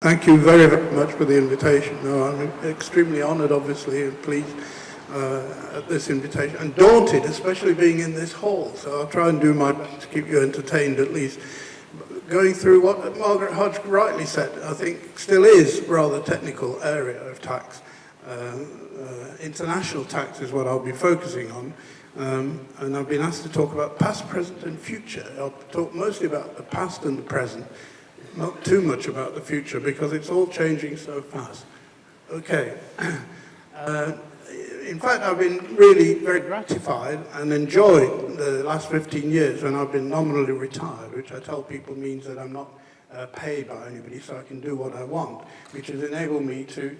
Thank you very, very much for the invitation. No, I'm extremely honoured, obviously, and pleased at this invitation, and daunted, especially being in this hall. So I'll try and do my best to keep you entertained, at least. Going through what Margaret Hodge rightly said, I think still is rather technical area of tax. International tax is what I'll be focusing on. And I've been asked to talk about past, present, and future. I'll talk mostly about the past and the present, not too much about the future, because it's all changing so fast. Okay. In fact, I've been really very gratified and enjoyed the last 15 years when I've been nominally retired, which I tell people means that I'm not paid by anybody, so I can do what I want, which has enabled me to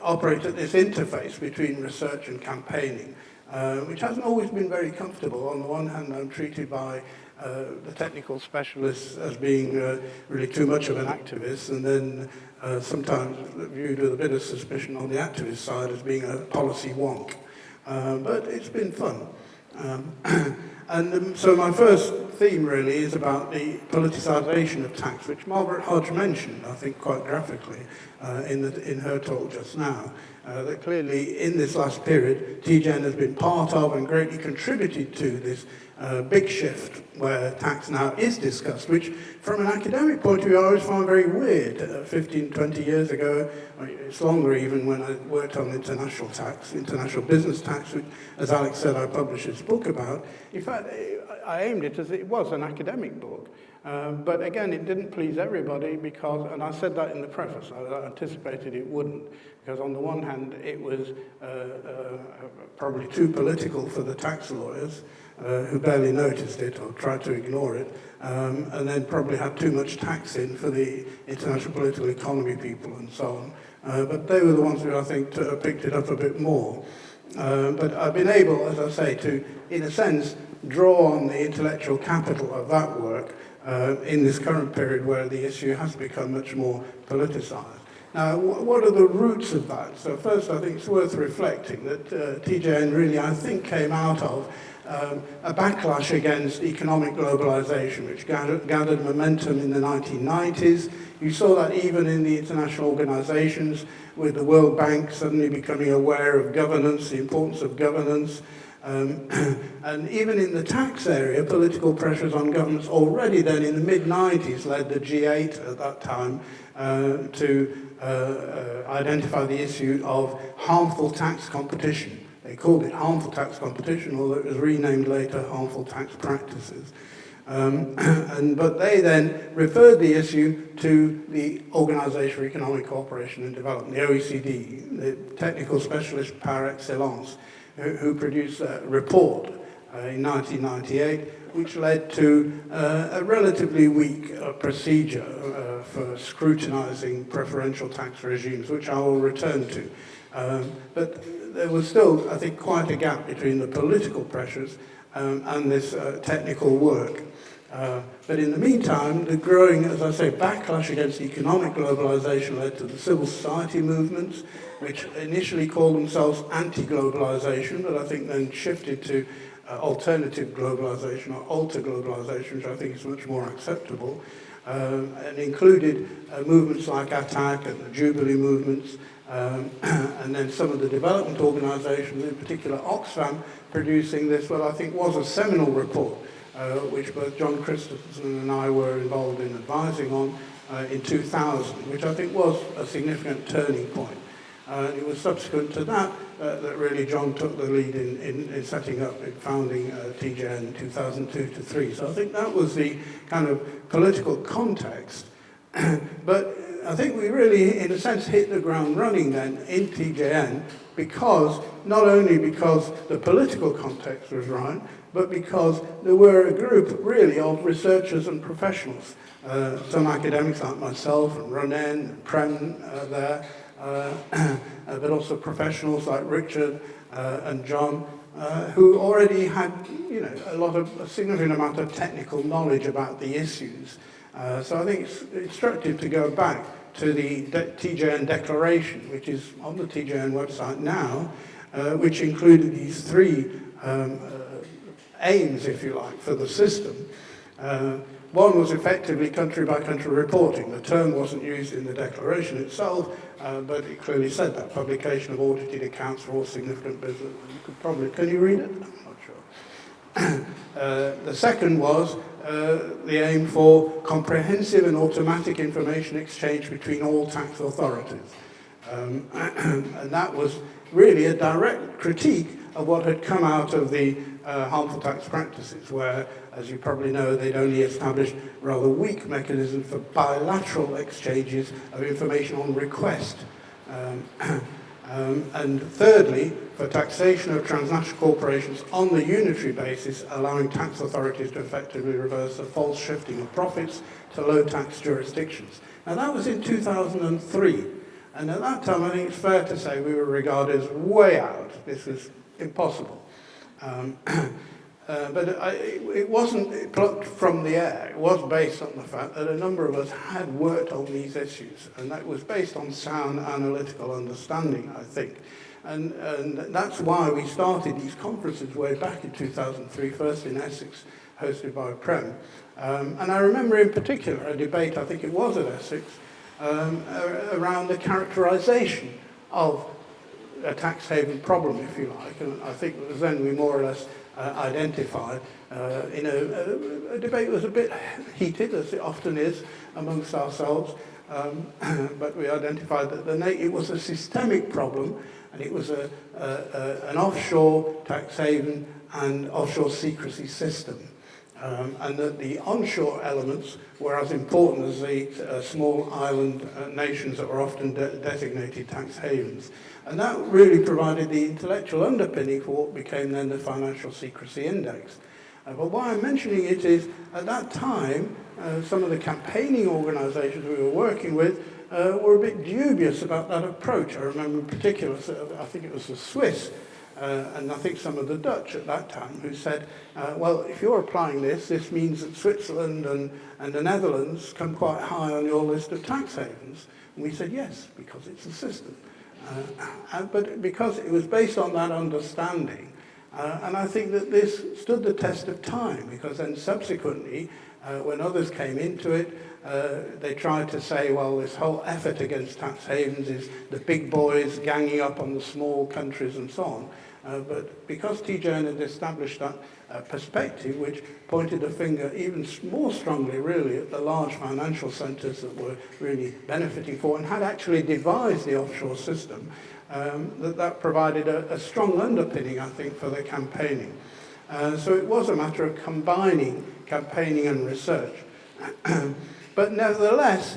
operate at this interface between research and campaigning, which hasn't always been very comfortable. On the one hand, I'm treated by the technical specialists as being really too much of an activist, and then sometimes viewed with a bit of suspicion on the activist side as being a policy wonk. But it's been fun. So my first theme really is about the politicization of tax, which Margaret Hodge mentioned, I think quite graphically, in her talk just now. That clearly in this last period, Tjn has been part of and greatly contributed to this big shift where tax now is discussed, which from an academic point of view I always found very weird. 15, 20 years ago, it's longer even, when I worked on international tax, international business tax, which, as Alex said, I published his book about. In fact, I aimed it as it was an academic book. But again, it didn't please everybody because, and I said that in the preface, I anticipated it wouldn't, because on the one hand, it was probably too political for the tax lawyers, who barely noticed it or tried to ignore it, and then probably had too much tax in for the international political economy people and so on. But they were the ones who I think picked it up a bit more. But I've been able, as I say, to, in a sense, draw on the intellectual capital of that work in this current period where the issue has become much more politicized. Now, what are the roots of that? So first, I think it's worth reflecting that Tjn really, I think, came out of a backlash against economic globalization, which gathered momentum in the 1990s. You saw that even in the international organizations, with the World Bank suddenly becoming aware of governance, the importance of governance. And even in the tax area, political pressures on governments already then in the mid-90s led the G8 at that time to identify the issue of harmful tax competition. They called it harmful tax competition, although it was renamed later harmful tax practices. But they then referred the issue to the Organization for Economic Cooperation and Development, the OECD, the technical specialist par excellence, who produced a report in 1998, which led to a relatively weak procedure for scrutinizing preferential tax regimes, which I will return to. But there was still, I think, quite a gap between the political pressures and this technical work. But in the meantime, the growing, as I say, backlash against economic globalization led to the civil society movements, which initially called themselves anti-globalization, but I think then shifted to alternative globalization or alter-globalization, which I think is much more acceptable, and included movements like ATTAC and the Jubilee movements, and then some of the development organizations, in particular Oxfam, producing this, what I think was a seminal report, which both John Christensen and I were involved in advising on in 2000, which I think was a significant turning point. It was subsequent to that that really John took the lead in setting up, in founding Tjn in 2002 to 3. So I think that was the kind of political context. But I think we really, in a sense, hit the ground running then in Tjn, because, not only because the political context was right, but because there were a group really of researchers and professionals, some academics like myself and Ronen and Prem there, but also professionals like Richard and John, who already had, a significant amount of technical knowledge about the issues. So I think it's instructive to go back to the Tjn Declaration, which is on the Tjn website now, which included these three aims, if you like, for the system. One was effectively country-by-country reporting. The term wasn't used in the declaration itself, but it clearly said that, publication of audited accounts for all significant business. You could probably, can you read it? I'm not sure. The second was the aim for comprehensive and automatic information exchange between all tax authorities. And that was really a direct critique of what had come out of the harmful tax practices, where, as you probably know, they'd only established rather weak mechanisms for bilateral exchanges of information on request. And thirdly, for taxation of transnational corporations on the unitary basis, allowing tax authorities to effectively reverse the false shifting of profits to low tax jurisdictions. Now that was in 2003. And at that time, I think it's fair to say we were regarded as way out. This was impossible. But it wasn't plucked from the air. It was based on the fact that a number of us had worked on these issues, and that was based on sound analytical understanding, I think. And that's why we started these conferences way back in 2003, first in Essex, hosted by Prem. And I remember in particular a debate, I think it was at Essex, around the characterization of a tax haven problem, if you like. And I think it was then we more or less identified in a debate that was a bit heated, as it often is amongst ourselves, but we identified that it was a systemic problem, and it was an offshore tax haven and offshore secrecy system. And that the onshore elements were as important as the small island nations that were often designated tax havens. And that really provided the intellectual underpinning for what became then the Financial Secrecy Index. But why I'm mentioning it is, at that time, some of the campaigning organisations we were working with were a bit dubious about that approach. I remember in particular, I think it was the Swiss, and I think some of the Dutch at that time, who said, well, if you're applying this means that Switzerland and the Netherlands come quite high on your list of tax havens. And we said, yes, because it's a system. But because it was based on that understanding, and I think that this stood the test of time, because then subsequently, when others came into it, they tried to say, well, this whole effort against tax havens is the big boys ganging up on the small countries and so on. But because Tjn had established that perspective, which pointed a finger even more strongly, really, at the large financial centres that were really benefiting for and had actually devised the offshore system, that provided a strong underpinning, I think, for the campaigning. So it was a matter of combining campaigning and research. But nevertheless,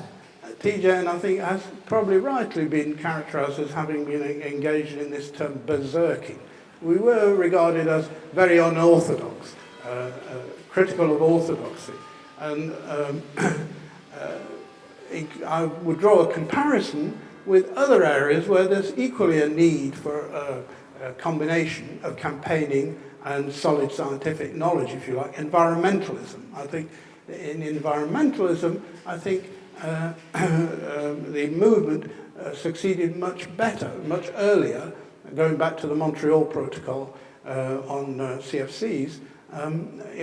Tjn, I think, has probably rightly been characterised as having been engaged in this term berserking. We were regarded as very unorthodox, critical of orthodoxy. And I would draw a comparison with other areas where there's equally a need for a combination of campaigning and solid scientific knowledge, if you like. Environmentalism. I think in environmentalism, I think the movement succeeded much better, much earlier, going back to the Montreal Protocol on CFCs,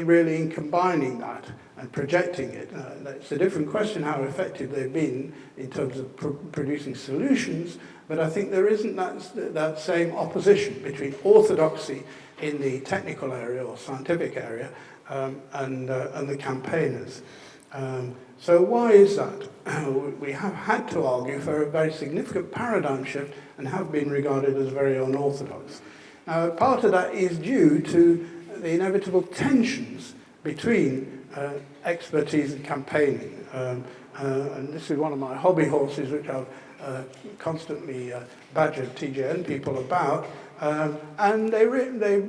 really in combining that and projecting it. It's a different question how effective they've been in terms of producing solutions, but I think there isn't that same opposition between orthodoxy in the technical area or scientific area and the campaigners. So why is that? We have had to argue for a very significant paradigm shift and have been regarded as very unorthodox. Now, part of that is due to the inevitable tensions between expertise and campaigning. And this is one of my hobby horses, which I've constantly badgered Tjn people about. And they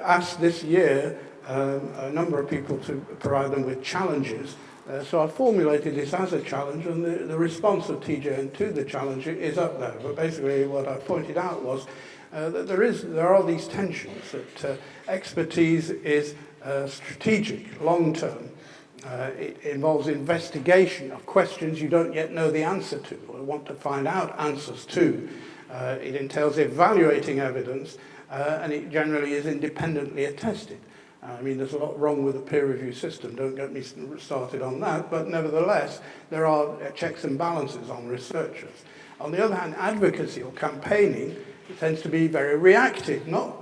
asked this year a number of people to provide them with challenges. So I formulated this as a challenge, and the response of Tjn to the challenge is up there. But basically what I pointed out was that there are these tensions, that expertise is strategic, long-term. It involves investigation of questions you don't yet know the answer to or want to find out answers to. It entails evaluating evidence, and it generally is independently attested. I mean, there's a lot wrong with the peer review system, don't get me started on that, but nevertheless, there are checks and balances on researchers. On the other hand, advocacy or campaigning, it tends to be very reactive, not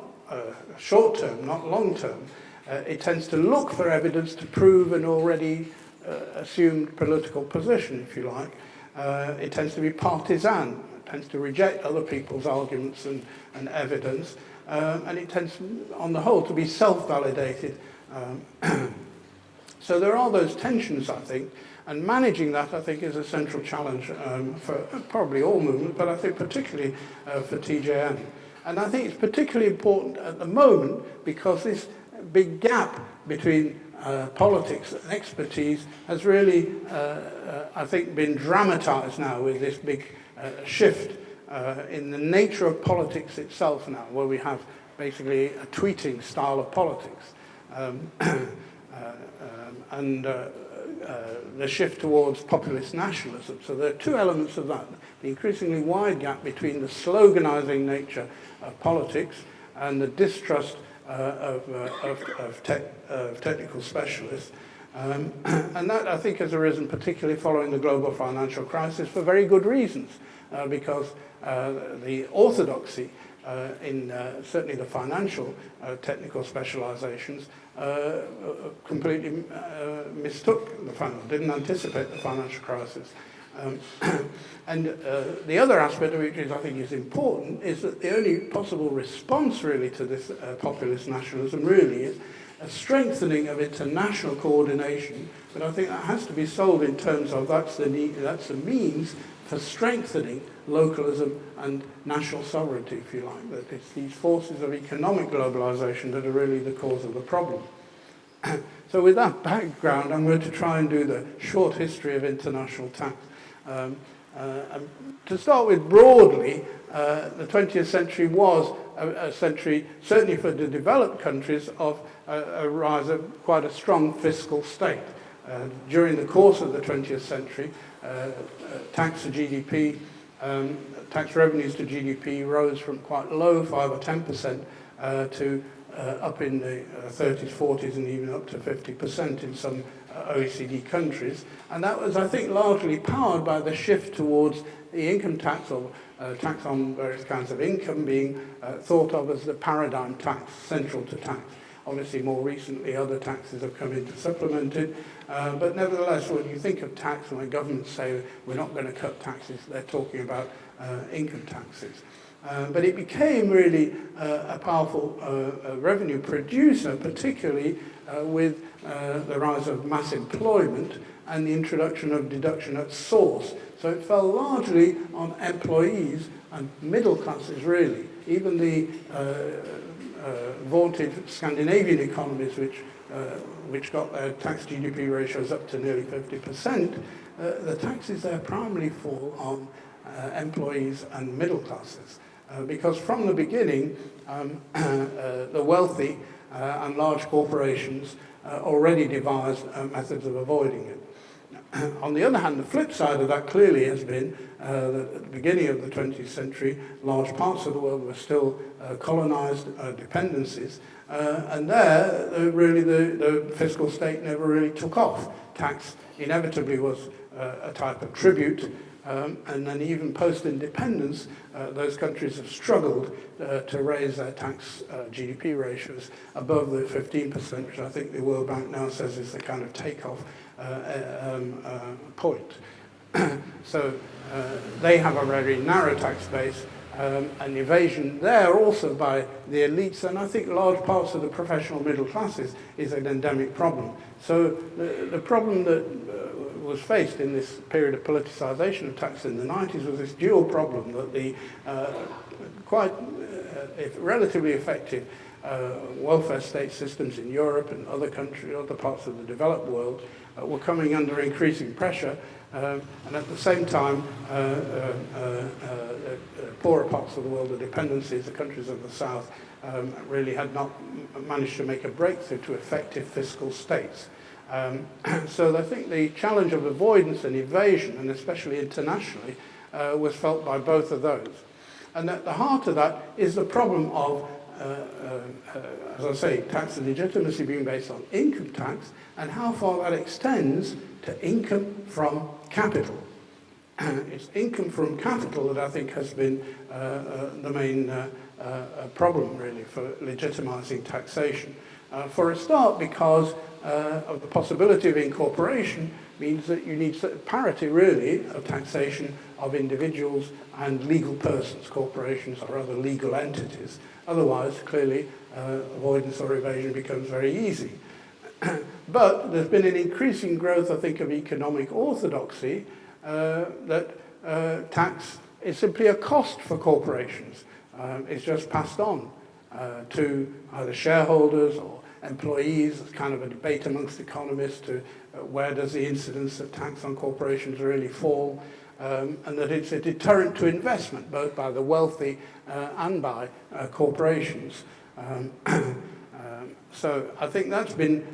short-term, not long-term. It tends to look for evidence to prove an already assumed political position, if you like. It tends to be partisan. It tends to reject other people's arguments and evidence. And it tends, on the whole, to be self-validated. So there are those tensions, I think, and managing that, I think, is a central challenge for probably all movements, but I think particularly for TJN. And I think it's particularly important at the moment because this big gap between politics and expertise has really, I think, been dramatized now with this big shift in the nature of politics itself now, where we have basically a tweeting style of politics. And the shift towards populist nationalism. So there are two elements of that. The increasingly wide gap between the sloganizing nature of politics and the distrust of technical specialists. And that, I think, has arisen particularly following the global financial crisis for very good reasons, because the orthodoxy in certainly the financial technical specializations completely mistook the financial, didn't anticipate the financial crisis. And the other aspect of which I think is important is that the only possible response really to this populist nationalism really is a strengthening of international coordination, but I think that has to be sold in terms of that's the means for strengthening localism and national sovereignty, if you like. That it's these forces of economic globalization that are really the cause of the problem. So with that background, I'm going to try and do the short history of international tax. To start with, broadly, the 20th century was a century, certainly for the developed countries, of a rise of quite a strong fiscal state. During the course of the 20th century, tax to GDP, tax revenues to GDP rose from quite low, 5 or 10%, to up in the 30s, 40s, and even up to 50% in some OECD countries. And that was, I think, largely powered by the shift towards the income tax, or tax on various kinds of income, being thought of as the paradigm tax, central to tax. Obviously, more recently, other taxes have come in to supplement it. But nevertheless, when you think of tax, and when governments say we're not going to cut taxes, they're talking about income taxes. But it became really a powerful revenue producer, particularly with the rise of mass employment and the introduction of deduction at source. So it fell largely on employees and middle classes, really. Even the vaunted Scandinavian economies, which got their tax GDP ratios up to nearly 50%, the taxes there primarily fall on employees and middle classes. Because from the beginning, the wealthy and large corporations already devised methods of avoiding it. On the other hand, the flip side of that clearly has been that at the beginning of the 20th century, large parts of the world were still colonized dependencies, and there, really, the fiscal state never really took off. Tax inevitably was a type of tribute, and then even post-independence, those countries have struggled to raise their tax GDP ratios above the 15%, which I think the World Bank now says is the kind of takeoff point. So they have a very narrow tax base, and evasion there also by the elites, and I think large parts of the professional middle classes, is an endemic problem. So the problem that was faced in this period of politicization of tax in the 90s was this dual problem that the relatively effective welfare state systems in Europe and other countries, other parts of the developed world, were coming under increasing pressure, and at the same time, poorer parts of the world, the dependencies, the countries of the South, really had not managed to make a breakthrough to effective fiscal states. So I think the challenge of avoidance and evasion, and especially internationally, was felt by both of those. And at the heart of that is the problem of as I say, tax legitimacy being based on income tax, and how far that extends to income from capital. It's income from capital that I think has been the main problem, really, for legitimizing taxation. For a start, because of the possibility of incorporation means that you need parity, really, of taxation of individuals and legal persons. Corporations are other legal entities. Otherwise, clearly, avoidance or evasion becomes very easy. But there's been an increasing growth, I think, of economic orthodoxy that tax is simply a cost for corporations. It's just passed on to either shareholders or employees. It's kind of a debate amongst economists to where does the incidence of tax on corporations really fall, and that it's a deterrent to investment, both by the wealthy and by corporations. So I think that's been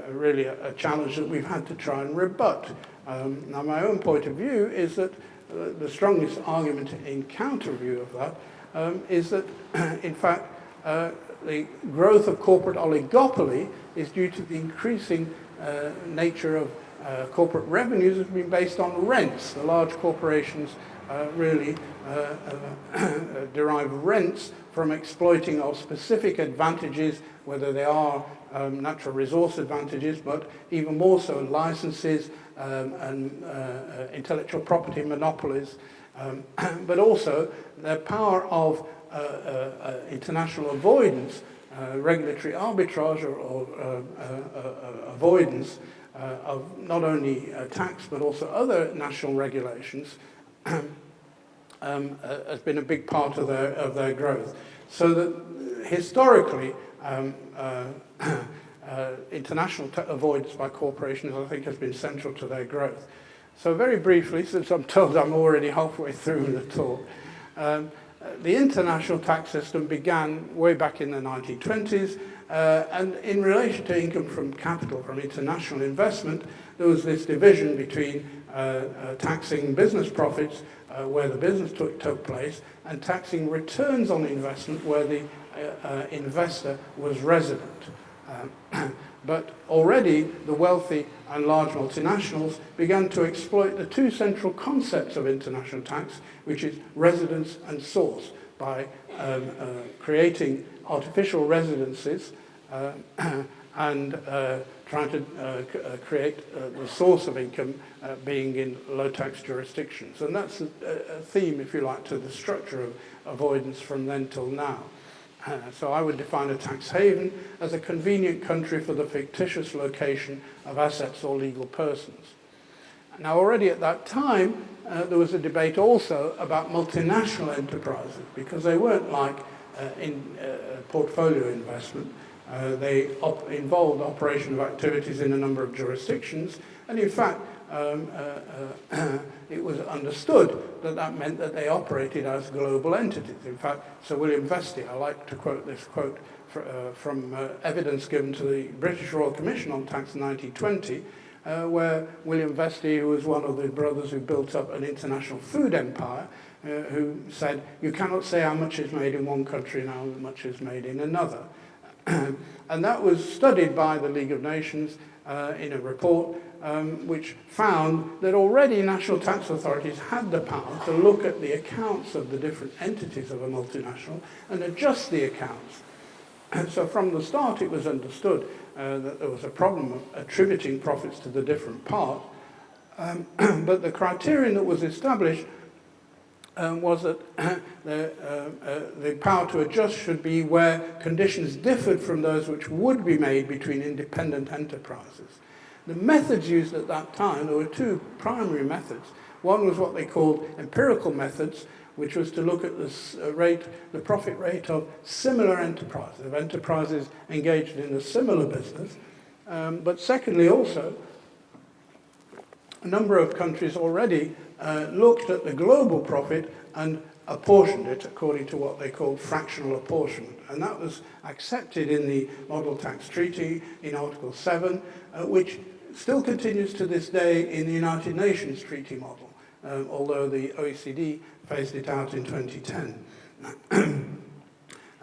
really a challenge that we've had to try and rebut. Now, my own point of view is that the strongest argument in counter view of that is that, in fact, the growth of corporate oligopoly is due to the increasing nature of corporate revenues that have been based on rents. The large corporations really derive rents from exploiting of specific advantages, whether they are natural resource advantages, but even more so licenses and intellectual property monopolies, but also their power of international avoidance, regulatory arbitrage or avoidance of not only tax but also other national regulations has been a big part of their growth. So that historically, international avoidance by corporations, I think, has been central to their growth. So very briefly, since I'm told I'm already halfway through the talk, the international tax system began way back in the 1920s, and in relation to income from capital, from international investment, there was this division between taxing business profits where the business took place, and taxing returns on investment where the investor was resident. But already the wealthy and large multinationals began to exploit the two central concepts of international tax, which is residence and source, by creating artificial residences and trying to create the source of income being in low-tax jurisdictions. And that's a theme, if you like, to the structure of avoidance from then till now. So I would define a tax haven as a convenient country for the fictitious location of assets or legal persons. Now, already at that time, there was a debate also about multinational enterprises, because they weren't like in portfolio investment. They involved operation of activities in a number of jurisdictions, and in fact, it was understood that that meant that they operated as global entities. In fact, Sir William Vesty, I like to quote this quote from evidence given to the British Royal Commission on Tax in 1920, where William Vesty, who was one of the brothers who built up an international food empire, who said, you cannot say how much is made in one country and how much is made in another. And that was studied by the League of Nations in a report which found that already national tax authorities had the power to look at the accounts of the different entities of a multinational and adjust the accounts. And so from the start it was understood that there was a problem of attributing profits to the different parts, but the criterion that was established was that the power to adjust should be where conditions differed from those which would be made between independent enterprises. The methods used at that time, there were two primary methods. One was what they called empirical methods, which was to look at the profit rate of similar enterprises, of enterprises engaged in a similar business. But secondly, also, a number of countries already looked at the global profit and apportioned it according to what they called fractional apportionment. And that was accepted in the Model Tax Treaty in Article 7, which still continues to this day in the United Nations Treaty model, although the OECD phased it out in 2010.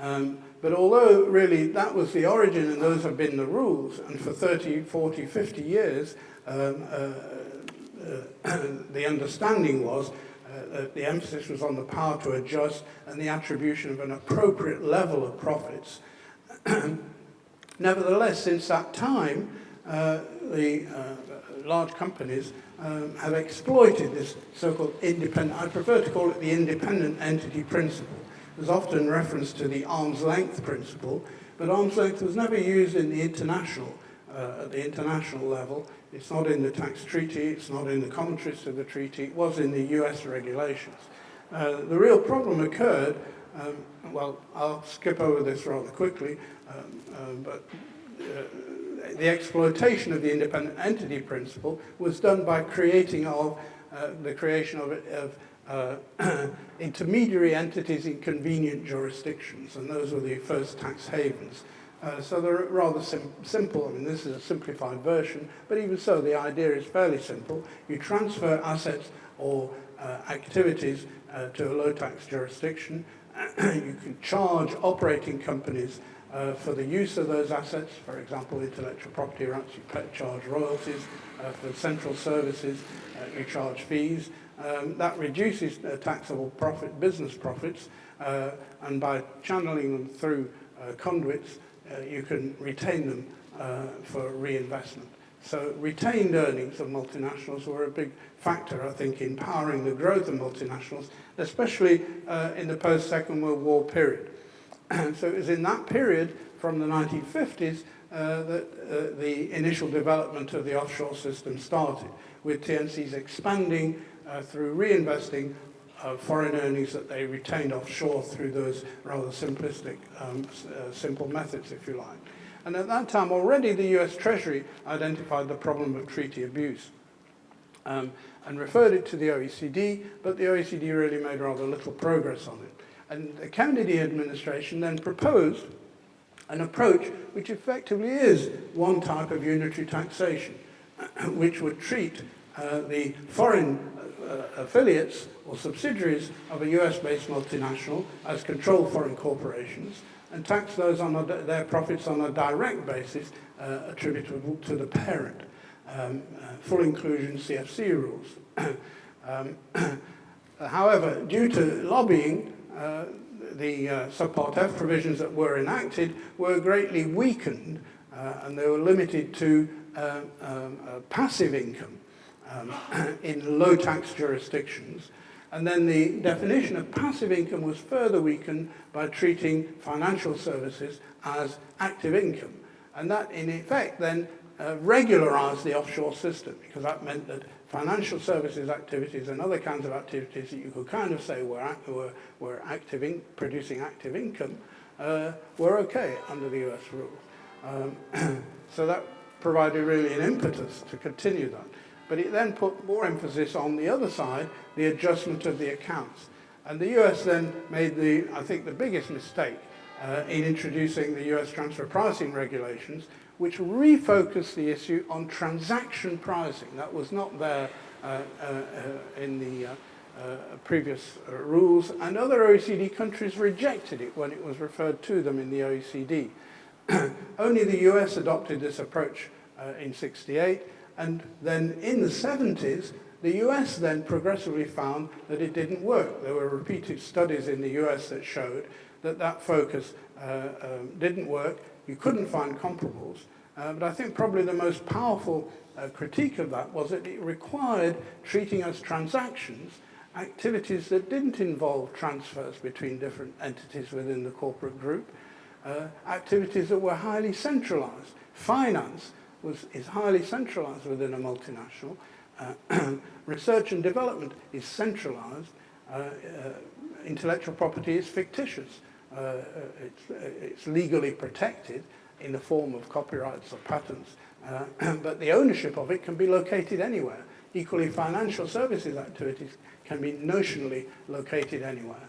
But although really that was the origin and those have been the rules, and for 30, 40, 50 years, the understanding was that the emphasis was on the power to adjust and the attribution of an appropriate level of profits. Nevertheless, since that time, the large companies have exploited this so-called independent, I prefer to call it the independent entity principle. There's often reference to the arm's length principle, but arm's length was never used in the international, at the international level. It's not in the tax treaty, it's not in the commentaries to the treaty, it was in the US regulations. The real problem occurred, well, I'll skip over this rather quickly, but the exploitation of the independent entity principle was done by the creation of intermediary entities in convenient jurisdictions, and those were the first tax havens. So they're rather simple. I mean, this is a simplified version, but even so, the idea is fairly simple. You transfer assets or activities to a low-tax jurisdiction. You can charge operating companies for the use of those assets. For example, intellectual property rights, you charge royalties. For central services, you charge fees. That reduces taxable business profits, and by channeling them through conduits, you can retain them for reinvestment. So retained earnings of multinationals were a big factor, I think, in powering the growth of multinationals, especially in the post-Second World War period. So it was in that period, from the 1950s, that the initial development of the offshore system started, with TNCs expanding through reinvesting foreign earnings that they retained offshore through those rather simplistic, simple methods, if you like. And at that time, already the US Treasury identified the problem of treaty abuse and referred it to the OECD, but the OECD really made rather little progress on it. And the Kennedy administration then proposed an approach which effectively is one type of unitary taxation, which would treat the foreign affiliates or subsidiaries of a US-based multinational as controlled foreign corporations and tax those on their profits on a direct basis attributable to the parent. Full inclusion CFC rules. However, due to lobbying, the Subpart F provisions that were enacted were greatly weakened, and they were limited to passive income in low-tax jurisdictions. And then the definition of passive income was further weakened by treating financial services as active income. And that, in effect, then regularized the offshore system, because that meant that financial services activities and other kinds of activities that you could kind of say were producing active income were okay under the US rules. So that provided really an impetus to continue that. But it then put more emphasis on the other side, the adjustment of the accounts. And the US then made I think the biggest mistake in introducing the US transfer pricing regulations, which refocused the issue on transaction pricing. That was not there in the previous rules, and other OECD countries rejected it when it was referred to them in the OECD. Only the US adopted this approach in '68, and then in the '70s, the US then progressively found that it didn't work. There were repeated studies in the US that showed that that focus didn't work. You couldn't find comparables. But I think probably the most powerful critique of that was that it required treating as transactions activities that didn't involve transfers between different entities within the corporate group, activities that were highly centralized. Finance is highly centralized within a multinational. Research and development is centralized. Intellectual property is fictitious. It's legally protected in the form of copyrights or patents, but the ownership of it can be located anywhere. Equally, financial services activities can be notionally located anywhere.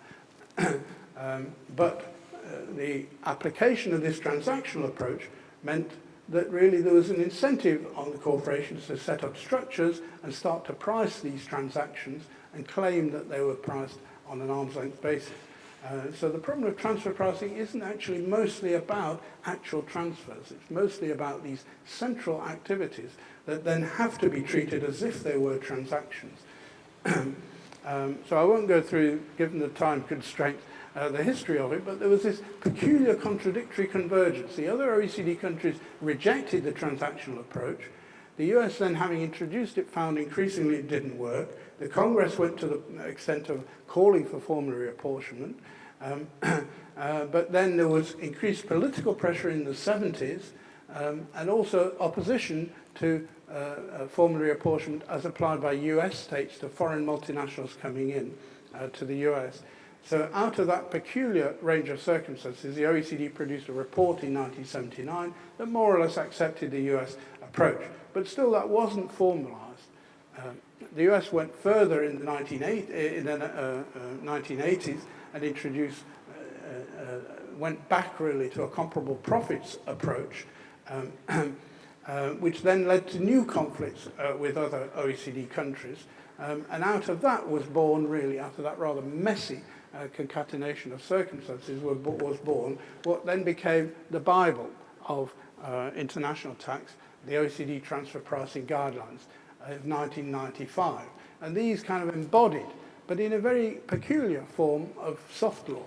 But the application of this transactional approach meant that really there was an incentive on the corporations to set up structures and start to price these transactions and claim that they were priced on an arm's length basis. So the problem of transfer pricing isn't actually mostly about actual transfers. It's mostly about these central activities that then have to be treated as if they were transactions. So I won't go through, given the time constraints, the history of it, but there was this peculiar contradictory convergence. The other OECD countries rejected the transactional approach. The US then, having introduced it, found increasingly it didn't work. The Congress went to the extent of calling for formulary apportionment. But then there was increased political pressure in the 70s and also opposition to formulary apportionment as applied by US states to foreign multinationals coming in to the US. So out of that peculiar range of circumstances, the OECD produced a report in 1979 that more or less accepted the US approach. But still, that wasn't formalized. The US went further in the 1980s and introduced, went back really to a comparable profits approach, which then led to new conflicts with other OECD countries. And out of that was born, really, out of that rather messy concatenation of circumstances was born what then became the Bible of international tax, the OECD Transfer Pricing Guidelines of 1995. And these kind of embodied, but in a very peculiar form of soft law.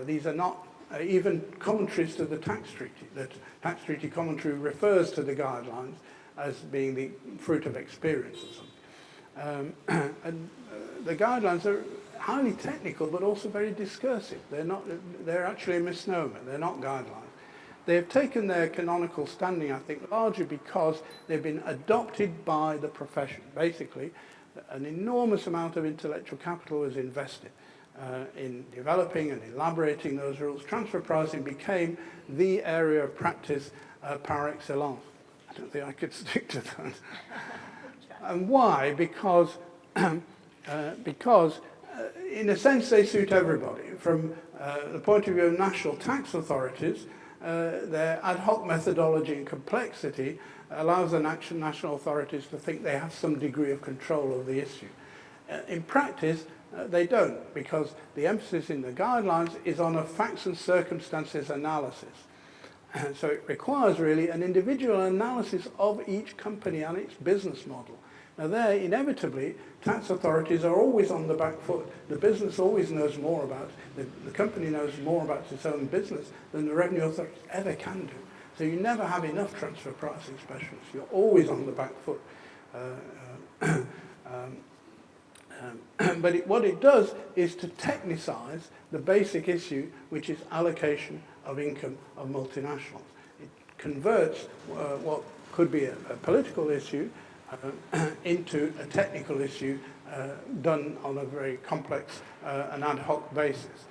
These are not even commentaries to the tax treaty. The tax treaty commentary refers to the guidelines as being the fruit of experience or something. And the guidelines are highly technical, but also very discursive. They're actually a misnomer. They're not guidelines. They've taken their canonical standing, I think, largely because they've been adopted by the profession. Basically, an enormous amount of intellectual capital was invested in developing and elaborating those rules. Transfer pricing became the area of practice par excellence. I don't think I could stick to that. And why? Because in a sense, they suit everybody. From the point of view of national tax authorities, their ad hoc methodology and complexity allows the national authorities to think they have some degree of control of the issue. In practice, they don't, because the emphasis in the guidelines is on a facts and circumstances analysis. So it requires really an individual analysis of each company and its business model. Now there, inevitably, tax authorities are always on the back foot. The business always knows more about, the company knows more about its own business than the revenue authorities ever can do. So you never have enough transfer pricing specialists. You're always on the back foot. But what it does is to technicize the basic issue, which is allocation of income of multinationals. It converts what could be a political issue into a technical issue done on a very complex and ad hoc basis.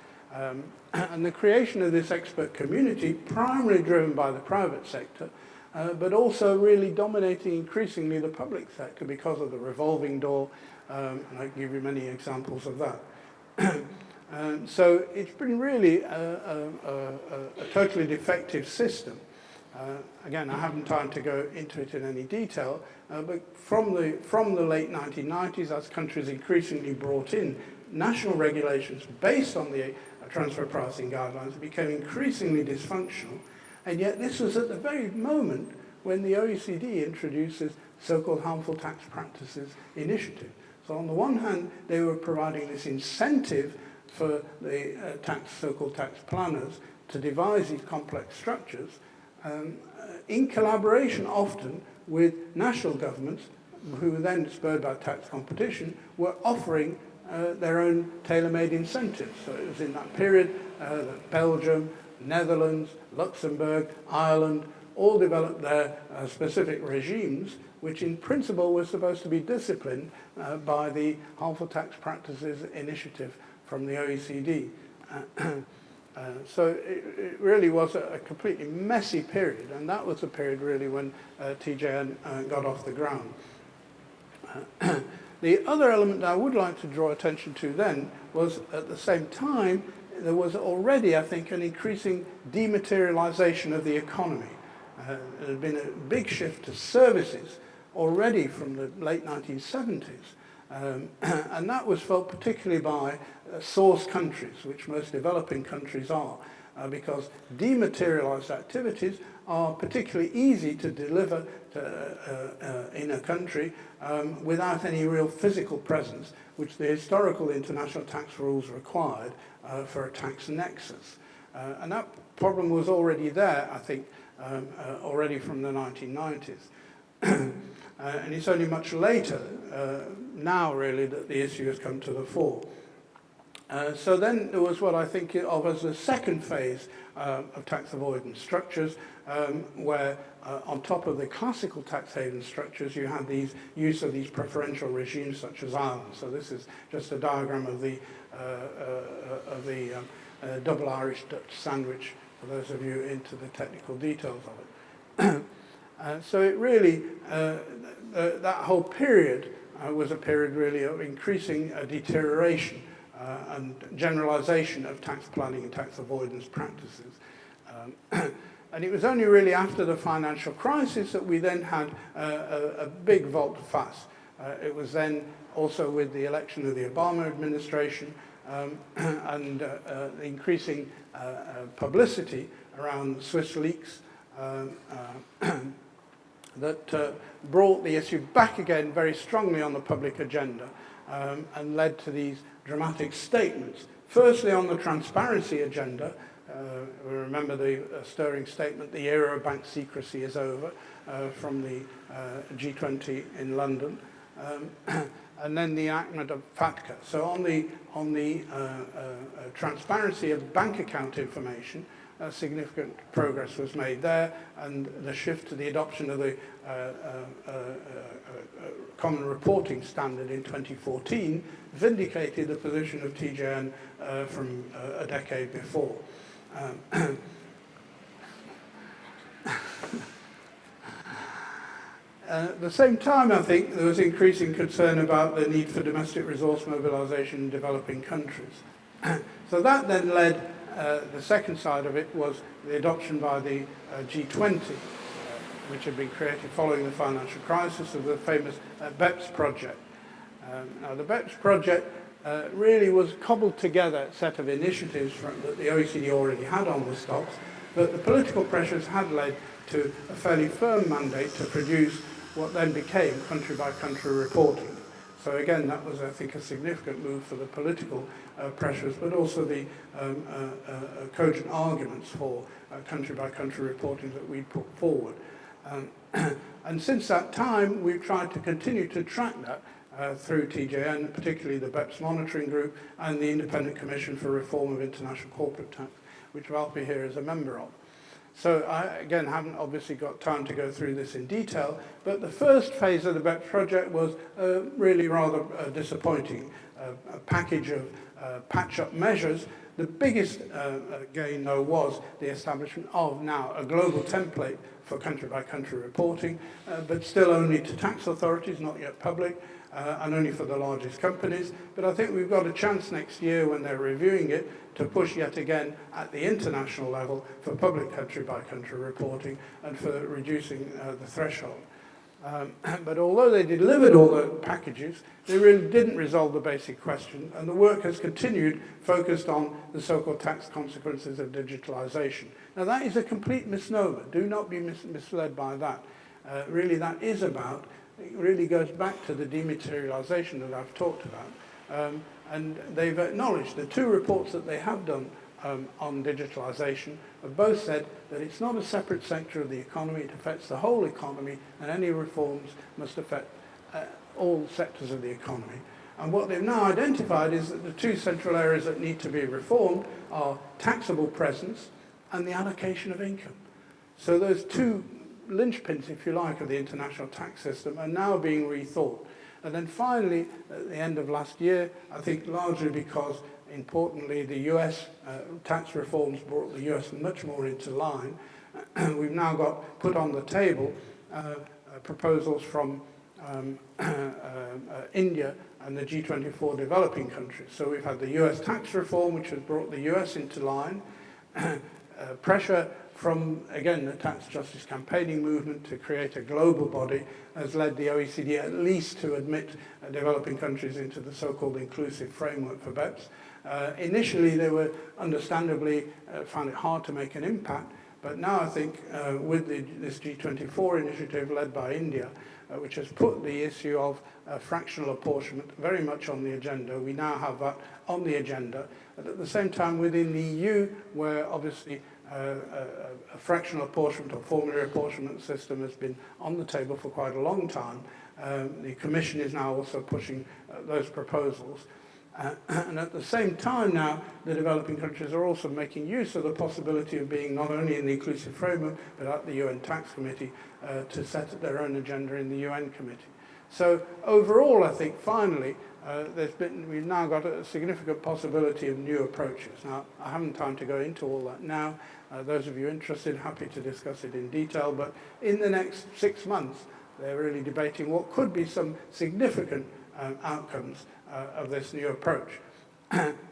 And the creation of this expert community, primarily driven by the private sector, but also really dominating increasingly the public sector because of the revolving door, and I can give you many examples of that. So it's been really a totally defective system. Again, I haven't time to go into it in any detail, but from the late 1990s, as countries increasingly brought in national regulations based on the transfer pricing guidelines, it became increasingly dysfunctional. And yet this was at the very moment when the OECD introduces so-called harmful tax practices initiative. So on the one hand, they were providing this incentive for the so-called tax planners to devise these complex structures, in collaboration often with national governments, who were then spurred by tax competition, were offering their own tailor-made incentives. So it was in that period that Belgium, Netherlands, Luxembourg, Ireland all developed their specific regimes, which in principle were supposed to be disciplined by the harmful tax practices initiative from the OECD. So it really was a completely messy period, and that was the period really when Tjn got off the ground. The other element that I would like to draw attention to then was, at the same time, there was already, I think, an increasing dematerialization of the economy. There had been a big shift to services already from the late 1970s. And that was felt particularly by source countries, which most developing countries are, because dematerialized activities are particularly easy to deliver in a country without any real physical presence, which the historical international tax rules required for a tax nexus. And that problem was already there, I think, already from the 1990s. And it's only much later, now really, that the issue has come to the fore. So then there was what I think of as the second phase of tax avoidance structures, where on top of the classical tax haven structures, you had these use of these preferential regimes such as Ireland. So this is just a diagram of the double Irish Dutch sandwich, for those of you into the technical details of it. So it really, that whole period was a period really of increasing deterioration and generalization of tax planning and tax avoidance practices. And it was only really after the financial crisis that we then had a big volte-face. It was then also with the election of the Obama administration and the increasing publicity around Swiss leaks that brought the issue back again very strongly on the public agenda and led to these dramatic statements. Firstly, on the transparency agenda, we remember the stirring statement, the era of bank secrecy is over, from the G20 in London, and then the enactment of FATCA. So on the transparency of bank account information, significant progress was made there, and the shift to the adoption of the common reporting standard in 2014 vindicated the position of Tjn from a decade before. At the same time, I think, there was increasing concern about the need for domestic resource mobilization in developing countries. So that then led, the second side of it was the adoption by the G20, which had been created following the financial crisis, of the famous BEPS project. Now the BEPS project really was cobbled together a set of initiatives that the OECD already had on the stocks, but the political pressures had led to a fairly firm mandate to produce what then became country-by-country reporting. So again, that was, I think, a significant move for the political pressures, but also the cogent arguments for country-by-country reporting that we put forward. And since that time, we've tried to continue to track that through TJN, particularly the BEPS Monitoring Group and the Independent Commission for Reform of International Corporate Tax, which Valpy here is a member of. So I, again, haven't obviously got time to go through this in detail, but the first phase of the BEPS project was really rather disappointing. A package of patch-up measures. The biggest gain, though, was the establishment of now a global template for country-by-country reporting, but still only to tax authorities, not yet public, and only for the largest companies. But I think we've got a chance next year when they're reviewing it to push yet again at the international level for public country-by-country reporting and for reducing the threshold. But although they delivered all the packages, they really didn't resolve the basic question, and the work has continued focused on the so-called tax consequences of digitalization. Now that is a complete misnomer. Do not be misled by that. Really that is about, it really goes back to the dematerialization that I've talked about. And they've acknowledged the two reports that they have done on digitalization have both said that it's not a separate sector of the economy, it affects the whole economy, and any reforms must affect all sectors of the economy. And what they've now identified is that the two central areas that need to be reformed are taxable presence and the allocation of income. So those two linchpins, if you like, of the international tax system are now being rethought. And then finally, at the end of last year, I think largely because, importantly, the US tax reforms brought the US much more into line, we've now got put on the table proposals from India and the G24 developing countries. So we've had the US tax reform, which has brought the US into line, pressure from, again, the tax justice campaigning movement to create a global body has led the OECD at least to admit developing countries into the so-called inclusive framework for BEPS. Initially, they were understandably found it hard to make an impact, but now I think with this G24 initiative led by India, which has put the issue of fractional apportionment very much on the agenda, we now have that on the agenda. But at the same time, within the EU, where obviously a fractional apportionment or formulary apportionment system has been on the table for quite a long time, the Commission is now also pushing those proposals. And at the same time now, the developing countries are also making use of the possibility of being not only in the inclusive framework, but at the UN Tax Committee to set their own agenda in the UN Committee. So overall, I think finally, we've now got a significant possibility of new approaches. Now, I haven't time to go into all that now. Those of you interested, happy to discuss it in detail, but in the next 6 months, they're really debating what could be some significant outcomes of this new approach.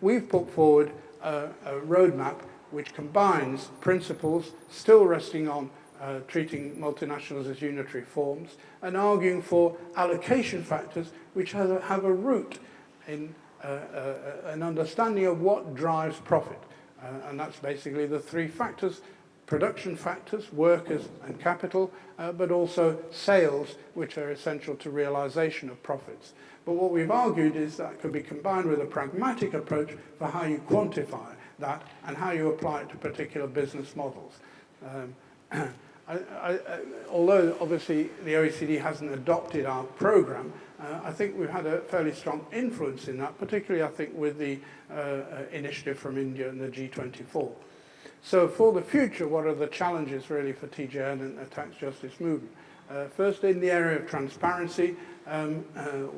We've put forward a roadmap which combines principles still resting on treating multinationals as unitary forms and arguing for allocation factors which have a root in an understanding of what drives profit. And that's basically the three factors: production factors, workers and capital, but also sales, which are essential to realization of profits. But what we've argued is that could be combined with a pragmatic approach for how you quantify that and how you apply it to particular business models. Although obviously the OECD hasn't adopted our program, I think we've had a fairly strong influence in that, particularly I think with the initiative from India and the G24. So for the future, what are the challenges really for TJN and the tax justice movement? First, in the area of transparency,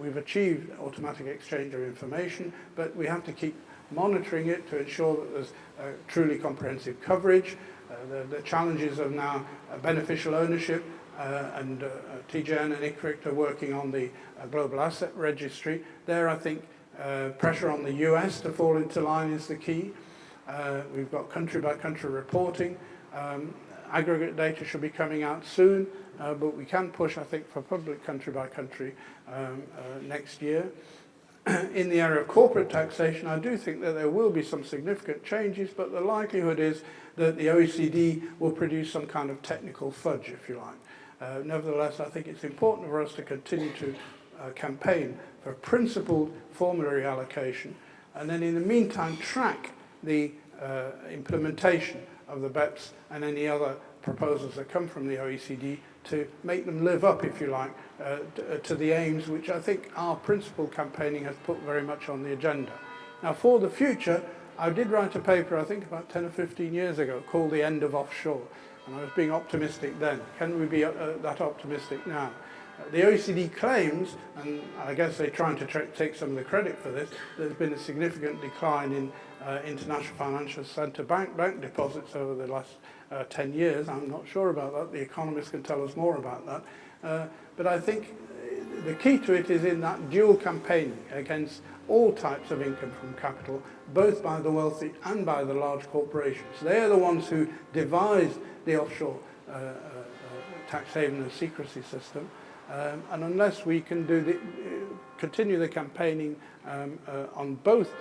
we've achieved automatic exchange of information, but we have to keep monitoring it to ensure that there's truly comprehensive coverage. The challenges of now beneficial ownership, and TJN and ICRIC are working on the global asset registry. There, I think pressure on the US to fall into line is the key. We've got country-by-country reporting. Aggregate data should be coming out soon, but we can push, I think, for public country-by-country next year. In the area of corporate taxation, I do think that there will be some significant changes, but the likelihood is that the OECD will produce some kind of technical fudge, if you like. Nevertheless, I think it's important for us to continue to campaign for principled formulary allocation, and then in the meantime track the implementation of the BEPS and any other proposals that come from the OECD to make them live up, if you like, to the aims which I think our principled campaigning has put very much on the agenda. Now, for the future, I did write a paper, I think about 10 or 15 years ago, called The End of Offshore, and I was being optimistic then. Can we be that optimistic now? The OECD claims, and I guess they're trying to take some of the credit for this, there's been a significant decline in international financial centre bank deposits over the last 10 years. I'm not sure about that. The economists can tell us more about that. But I think the key to it is in that dual campaigning against all types of income from capital, both by the wealthy and by the large corporations. They are the ones who devised the offshore tax haven and secrecy system. And unless we can continue the campaigning on both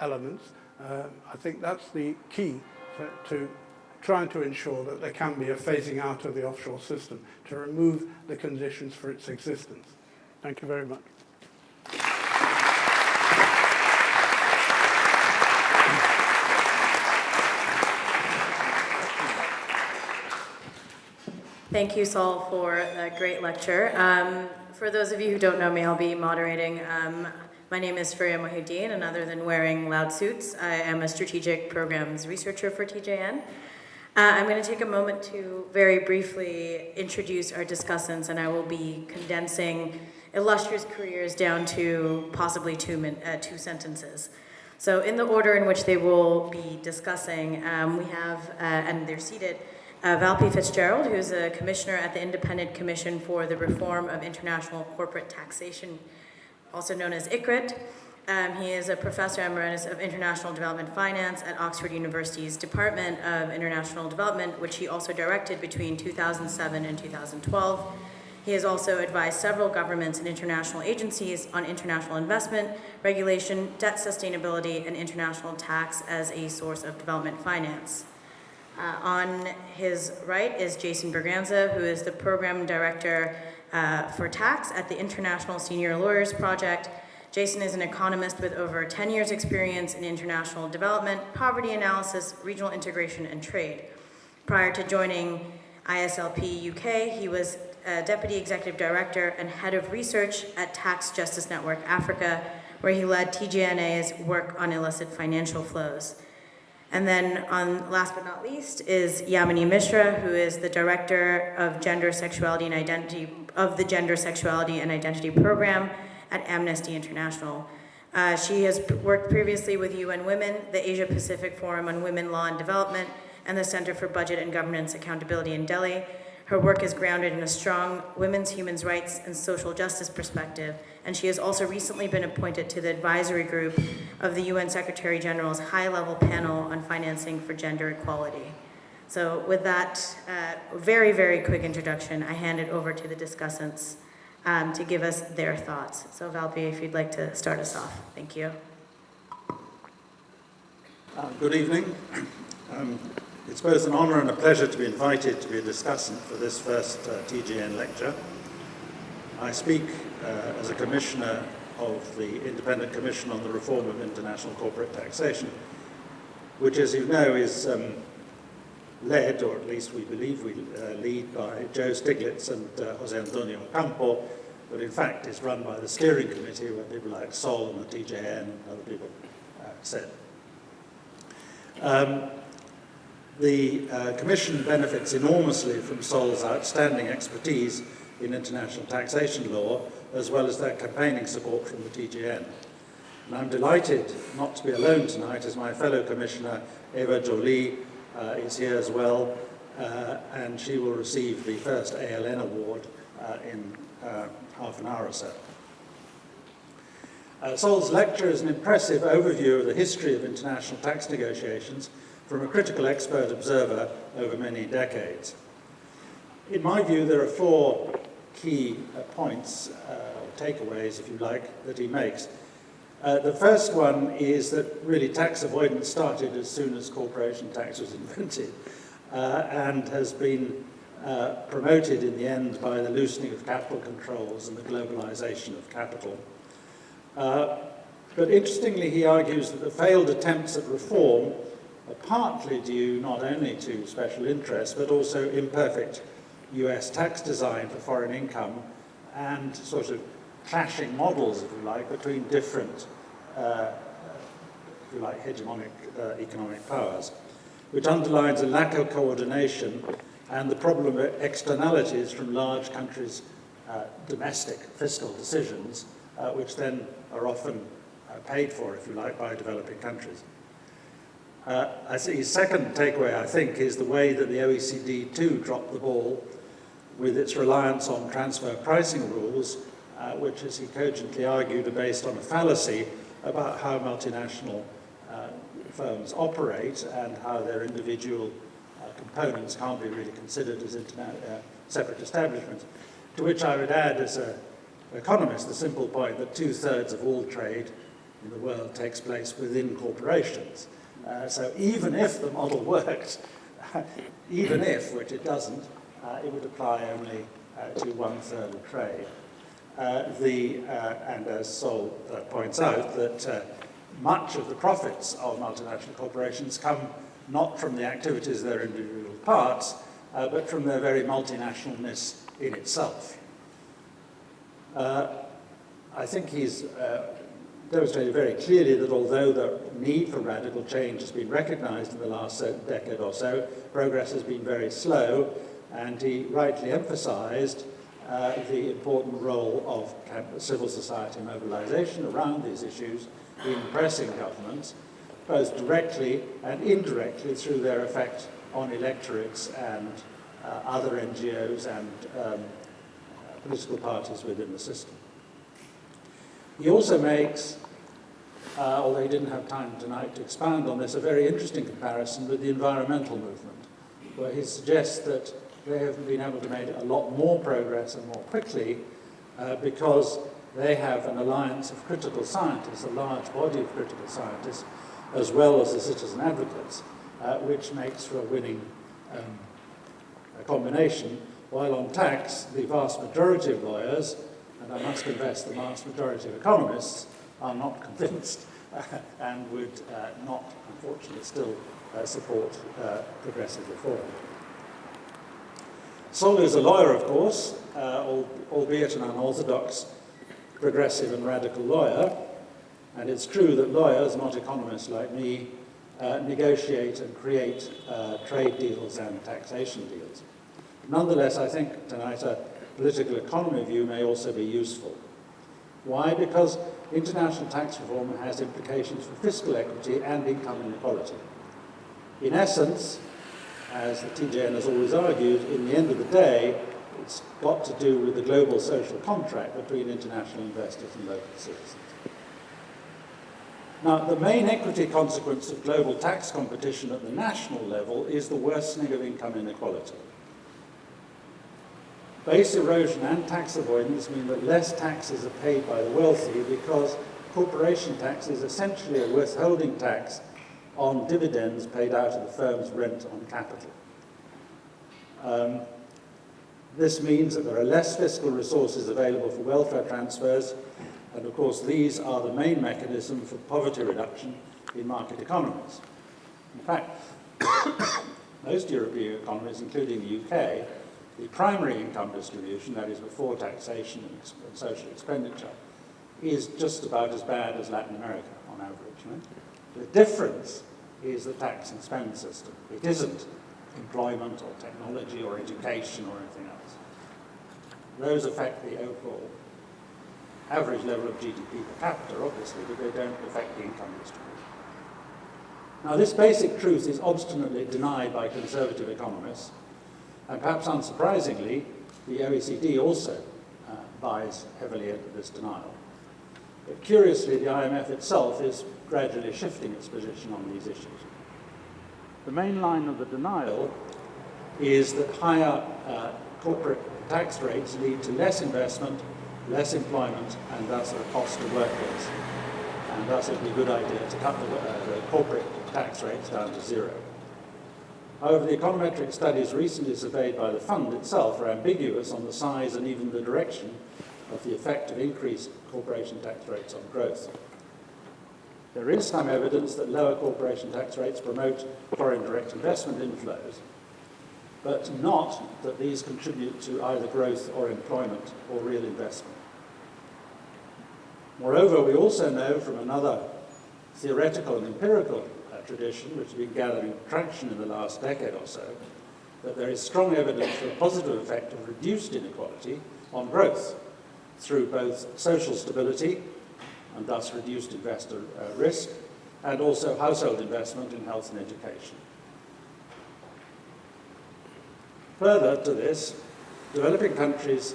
elements, I think that's the key to trying to ensure that there can be a phasing out of the offshore system to remove the conditions for its existence. Thank you very much. Thank you, Saul, for that great lecture. For those of you who don't know me, I'll be moderating. My name is Faria Mohiuddin, and other than wearing loud suits, I am a strategic programs researcher for TJN. I'm going to take a moment to very briefly introduce our discussants, and I will be condensing illustrious careers down to possibly two sentences. So in the order in which they will be discussing, we have, and they're seated, Val P. Fitzgerald, who's a commissioner at the Independent Commission for the Reform of International Corporate Taxation, also known as ICRIT. He is a professor emeritus of international development finance at Oxford University's Department of International Development, which he also directed between 2007 and 2012. He has also advised several governments and international agencies on international investment, regulation, debt sustainability, and international tax as a source of development finance. On his right is Jason Berganza, who is the Program Director for Tax at the International Senior Lawyers Project. Jason is an economist with over 10 years' experience in international development, poverty analysis, regional integration, and trade. Prior to joining ISLP UK, he was Deputy Executive Director and Head of Research at Tax Justice Network Africa, where he led Tjn Aaba's work on illicit financial flows. And then, last but not least, is Yamini Mishra, who is the Director of Gender, Sexuality, and Identity of the Gender, Sexuality, and Identity Program at Amnesty International. She has worked previously with UN Women, the Asia Pacific Forum on Women, Law, and Development, and the Center for Budget and Governance Accountability in Delhi. Her work is grounded in a strong women's human rights and social justice perspective, and she has also recently been appointed to the advisory group of the UN Secretary General's high-level panel on financing for gender equality. So with that very, very quick introduction, I hand it over to the discussants to give us their thoughts. So Valpi, if you'd like to start us off. Thank you. Good evening. It's both an honor and a pleasure to be invited to be a discussant for this first TGN lecture. I speak as a commissioner of the Independent Commission on the Reform of International Corporate Taxation, which, as you know, is led, or at least we believe we lead, by Joe Stiglitz and Jose Antonio Campo, but in fact is run by the steering committee, where people like Sol and the TJN and other people sit. The Commission benefits enormously from Sol's outstanding expertise in international taxation law, as well as their campaigning support from the TGN. And I'm delighted not to be alone tonight, as my fellow Commissioner, Eva Joly, is here as well, and she will receive the first ALN award in half an hour or so. Sol's lecture is an impressive overview of the history of international tax negotiations from a critical expert observer over many decades. In my view, there are four key points, takeaways, if you like, that he makes. The first one is that really tax avoidance started as soon as corporation tax was invented and has been promoted in the end by the loosening of capital controls and the globalization of capital. But interestingly, he argues that the failed attempts at reform are partly due not only to special interests, but also imperfect US tax design for foreign income and sort of clashing models, if you like, between different, if you like, hegemonic economic powers, which underlines a lack of coordination and the problem of externalities from large countries' domestic fiscal decisions, which then are often paid for, if you like, by developing countries. I see his second takeaway, I think, is the way that the OECD too dropped the ball with its reliance on transfer pricing rules, which, as he cogently argued, are based on a fallacy about how multinational firms operate and how their individual components can't be really considered as separate establishments. To which I would add, as an economist, the simple point that 2/3 of all trade in the world takes place within corporations. So even if the model worked, even if, which it doesn't, it would apply only to 1/3 of trade. And as Sol points out, that much of the profits of multinational corporations come not from the activities of their individual parts, but from their very multinationalness in itself. I think he's demonstrated very clearly that although the need for radical change has been recognized in the last decade or so, progress has been very slow, and he rightly emphasized the important role of civil society mobilization around these issues in pressing governments, both directly and indirectly through their effect on electorates and other NGOs and political parties within the system. He also makes although he didn't have time tonight to expound on this, a very interesting comparison with the environmental movement, where he suggests that they have been able to make a lot more progress and more quickly because they have an alliance of critical scientists, a large body of critical scientists, as well as the citizen advocates, which makes for a winning combination, while on tax, the vast majority of lawyers, and I must confess the vast majority of economists, are not convinced and would not, unfortunately, still support progressive reform. Sol is a lawyer, of course, albeit an unorthodox progressive and radical lawyer, and it's true that lawyers, not economists like me, negotiate and create trade deals and taxation deals. Nonetheless, I think tonight a political economy view may also be useful. Why? Because international tax reform has implications for fiscal equity and income inequality. In essence, as the Tjn has always argued, in the end of the day, it's got to do with the global social contract between international investors and local citizens. Now, the main equity consequence of global tax competition at the national level is the worsening of income inequality. Base erosion and tax avoidance mean that less taxes are paid by the wealthy because corporation tax is essentially a withholding tax on dividends paid out of the firm's rent on capital. This means that there are less fiscal resources available for welfare transfers, and of course these are the main mechanism for poverty reduction in market economies. In fact, most European economies, including the UK, the primary income distribution, that is before taxation and social expenditure, is just about as bad as Latin America on average. Right? The difference is the tax and spend system. It isn't employment or technology or education or anything else. Those affect the overall average level of GDP per capita, obviously, but they don't affect the income distribution. Now, this basic truth is obstinately denied by conservative economists, and perhaps unsurprisingly, the OECD also buys heavily into this denial. But curiously, the IMF itself is gradually shifting its position on these issues. The main line of the denial is that higher corporate tax rates lead to less investment, less employment, and thus a cost of workers. And thus it would be a good idea to cut the corporate tax rates down to zero. However, the econometric studies recently surveyed by the fund itself are ambiguous on the size and even the direction of the effect of increased corporation tax rates on growth. There is some evidence that lower corporation tax rates promote foreign direct investment inflows, but not that these contribute to either growth or employment or real investment. Moreover, we also know from another theoretical and empirical tradition, which has been gathering traction in the last decade or so, that there is strong evidence for a positive effect of reduced inequality on growth through both social stability and thus reduced investor risk, and also household investment in health and education. Further to this, developing countries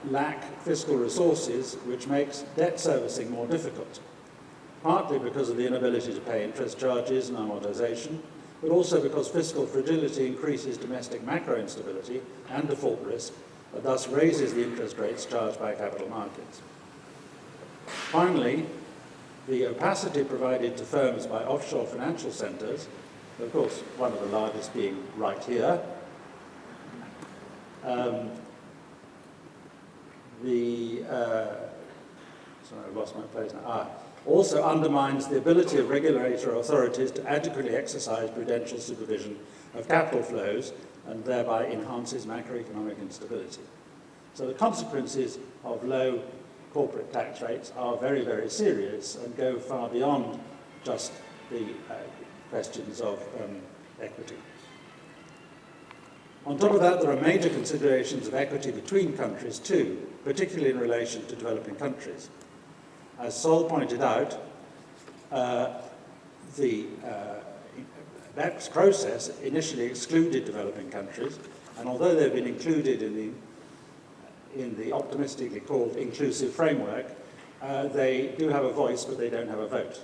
lack fiscal resources, which makes debt servicing more difficult, partly because of the inability to pay interest charges and amortization, but also because fiscal fragility increases domestic macro instability and default risk, and thus raises the interest rates charged by capital markets. Finally, the opacity provided to firms by offshore financial centres, of course, one of the largest being right here, sorry, I've lost my place now. Also undermines the ability of regulatory authorities to adequately exercise prudential supervision of capital flows and thereby enhances macroeconomic instability. So the consequences of low corporate tax rates are very, very serious and go far beyond just the questions of equity. On top of that, there are major considerations of equity between countries too, particularly in relation to developing countries. As Sol pointed out, the BEPS process initially excluded developing countries, and although they've been included in the optimistically called inclusive framework, they do have a voice, but they don't have a vote.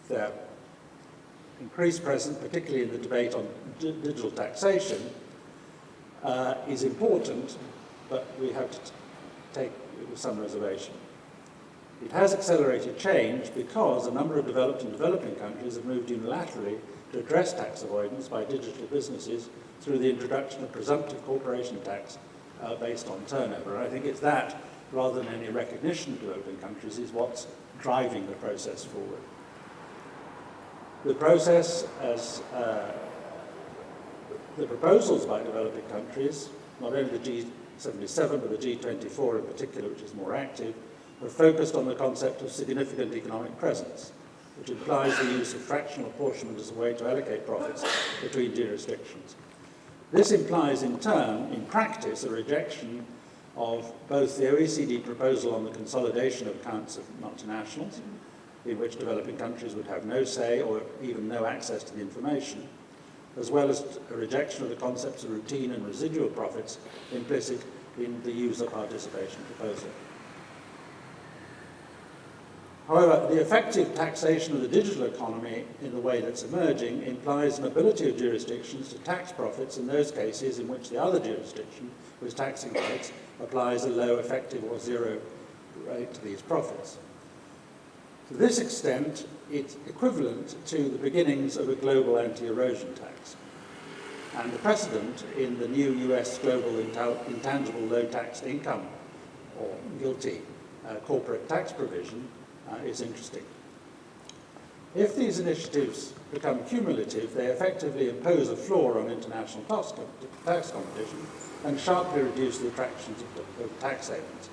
Their increased presence, particularly in the debate on digital taxation, is important, but we have to take it with some reservation. It has accelerated change because a number of developed and developing countries have moved unilaterally to address tax avoidance by digital businesses through the introduction of presumptive corporation tax based on turnover. And I think it's that, rather than any recognition of developing countries, is what's driving the process forward. The process, as the proposals by developing countries, not only the G77 but the G24 in particular, which is more active, are focused on the concept of significant economic presence, which implies the use of fractional apportionment as a way to allocate profits between jurisdictions. This implies, in turn, in practice, a rejection of both the OECD proposal on the consolidation of accounts of multinationals, in which developing countries would have no say or even no access to the information, as well as a rejection of the concepts of routine and residual profits implicit in the user participation proposal. However, the effective taxation of the digital economy in the way that's emerging implies an ability of jurisdictions to tax profits in those cases in which the other jurisdiction, with taxing rates, applies a low effective or zero rate to these profits. To this extent, it's equivalent to the beginnings of a global anti-erosion tax. And the precedent in the new US global intangible low-taxed income, or GILTI, corporate tax provision is interesting. If these initiatives become cumulative, they effectively impose a floor on international tax competition and sharply reduce the attractions of tax havens,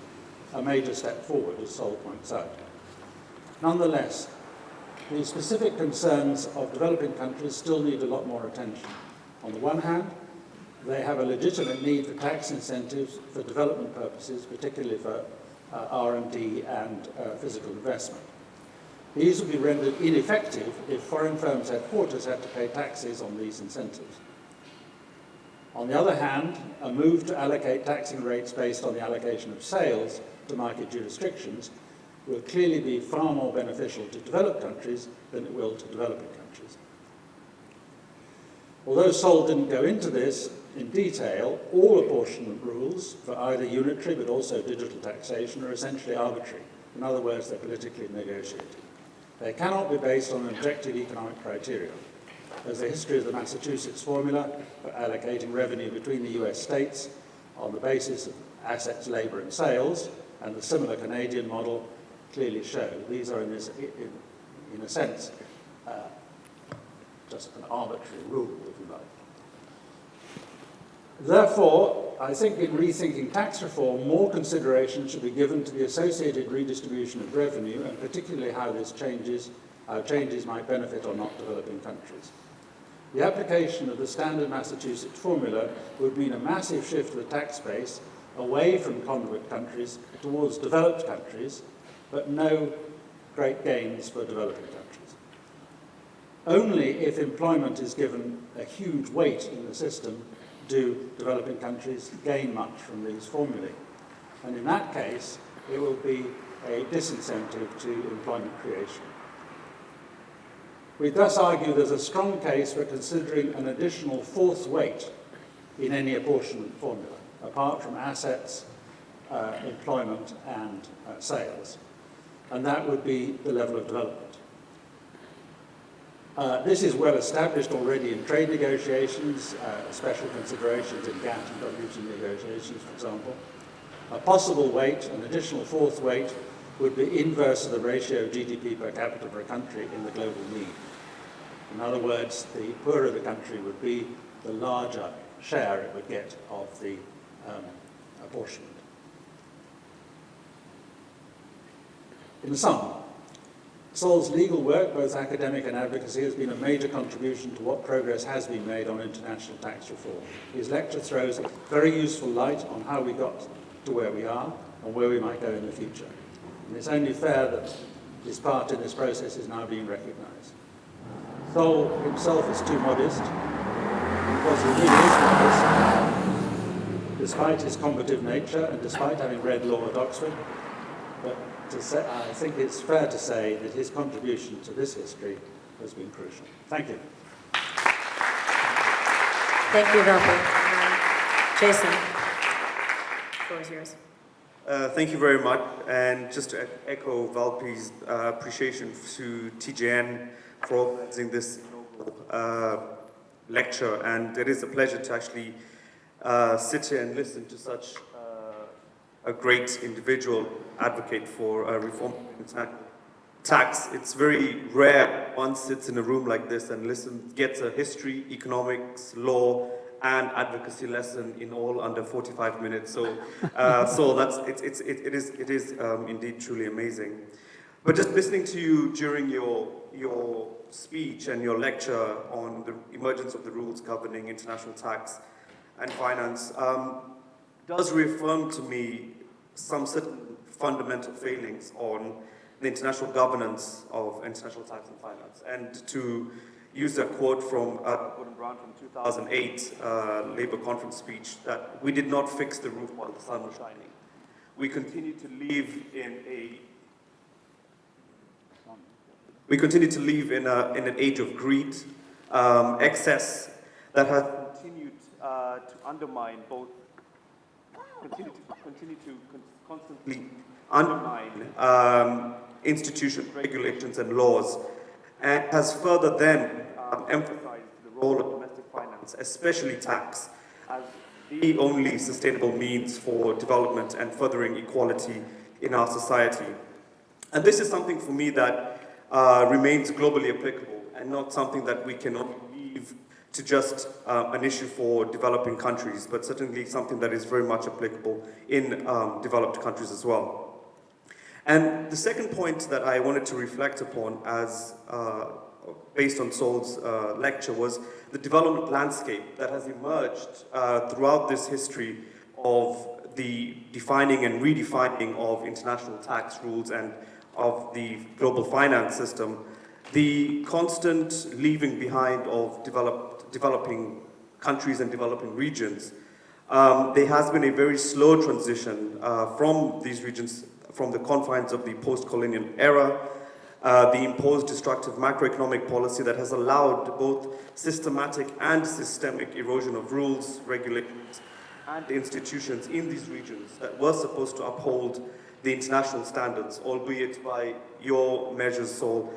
a major step forward, as Sol points out. Nonetheless, the specific concerns of developing countries still need a lot more attention. On the one hand, they have a legitimate need for tax incentives for development purposes, particularly for R&D and physical investment. These would be rendered ineffective if foreign firms' headquarters had to pay taxes on these incentives. On the other hand, a move to allocate taxing rates based on the allocation of sales to market jurisdictions will clearly be far more beneficial to developed countries than it will to developing countries. Although Sol didn't go into this in detail, all apportionment rules for either unitary but also digital taxation are essentially arbitrary. In other words, they're politically negotiated. They cannot be based on an objective economic criteria. There's the history of the Massachusetts formula for allocating revenue between the US states on the basis of assets, labor, and sales, and the similar Canadian model clearly show. These are, in a sense, just an arbitrary rule, if you like. Therefore, I think in rethinking tax reform, more consideration should be given to the associated redistribution of revenue, and particularly how changes might benefit or not developing countries. The application of the standard Massachusetts formula would mean a massive shift of the tax base away from convict countries towards developed countries, but no great gains for developing countries. Only if employment is given a huge weight in the system do developing countries gain much from these formulae. And in that case, it will be a disincentive to employment creation. We thus argue there's a strong case for considering an additional fourth weight in any apportionment formula, apart from assets, employment, and sales. And that would be the level of development. This is well established already in trade negotiations, special considerations in GATT and WTO negotiations, for example. A possible weight, an additional fourth weight, would be inverse of the ratio of GDP per capita per country in the global need. In other words, the poorer the country would be, the larger share it would get of the apportionment. In sum, Sol's legal work, both academic and advocacy, has been a major contribution to what progress has been made on international tax reform. His lecture throws a very useful light on how we got to where we are and where we might go in the future. And it's only fair that his part in this process is now being recognized. Sol himself is too modest, because he really is modest. despite his combative nature and despite having read law at Oxford. But I think it's fair to say that his contribution to this history has been crucial. Thank you. Thank you, Valpi. Jason, the floor is yours. Thank you very much, and just to echo Valpi's appreciation to Tjn for organizing this lecture, and it is a pleasure to actually sit here and listen to such a great individual advocate for reform in tax. It's very rare one sits in a room like this and gets a history, economics, law, and advocacy lesson in all under 45 minutes. So, it is indeed truly amazing. But just listening to you during your speech and your lecture on the emergence of the rules governing international tax and finance does reaffirm to me some certain fundamental failings on the international governance of international tax and finance. And to use a quote from Gordon Brown from 2008 Labour conference speech, that we did not fix the roof while the sun was shining. We continue to live in an age of greed, excess that has continued to undermine both, constantly undermine institutions, regulations, and laws, and has further then emphasized the role of domestic finance, especially tax, as the only sustainable means for development and furthering equality in our society. And this is something for me that remains globally applicable and not something that we can only leave to just an issue for developing countries, but certainly something that is very much applicable in developed countries as well. And the second point that I wanted to reflect upon as based on Saul's lecture was the development landscape that has emerged throughout this history of the defining and redefining of international tax rules and of the global finance system, the constant leaving behind of developing countries and developing regions. There has been a very slow transition from these regions, from the confines of the post-colonial era, the imposed destructive macroeconomic policy that has allowed both systematic and systemic erosion of rules, regulations, and institutions in these regions that were supposed to uphold the international standards, albeit by your measures, Saul,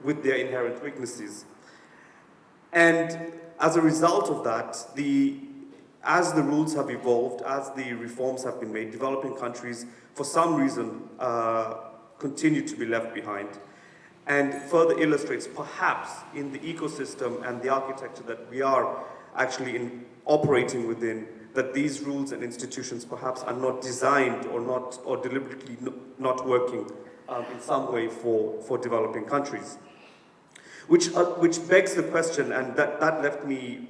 with their inherent weaknesses. And as a result of that, as the rules have evolved, as the reforms have been made, developing countries, for some reason, continue to be left behind. And further illustrates, perhaps, in the ecosystem and the architecture that we are actually operating within, that these rules and institutions perhaps are not designed or deliberately not working in some way for developing countries. Which begs the question, and that left me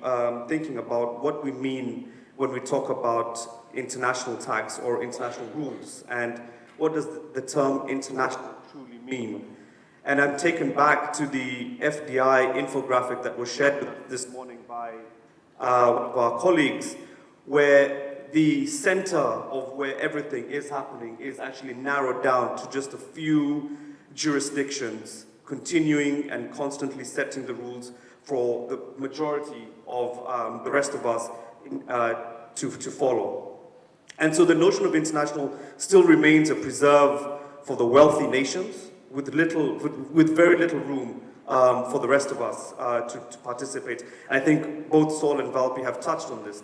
thinking about what we mean when we talk about international tax or international rules, and what does the term international truly mean? And I'm taken back to the FDI infographic that was shared this morning by one of our colleagues, where the center of where everything is happening is actually narrowed down to just a few jurisdictions, continuing and constantly setting the rules for the majority of the rest of us to follow. And so the notion of international still remains a preserve for the wealthy nations, with very little room for the rest of us to participate. And I think both Saul and Valpi have touched on this.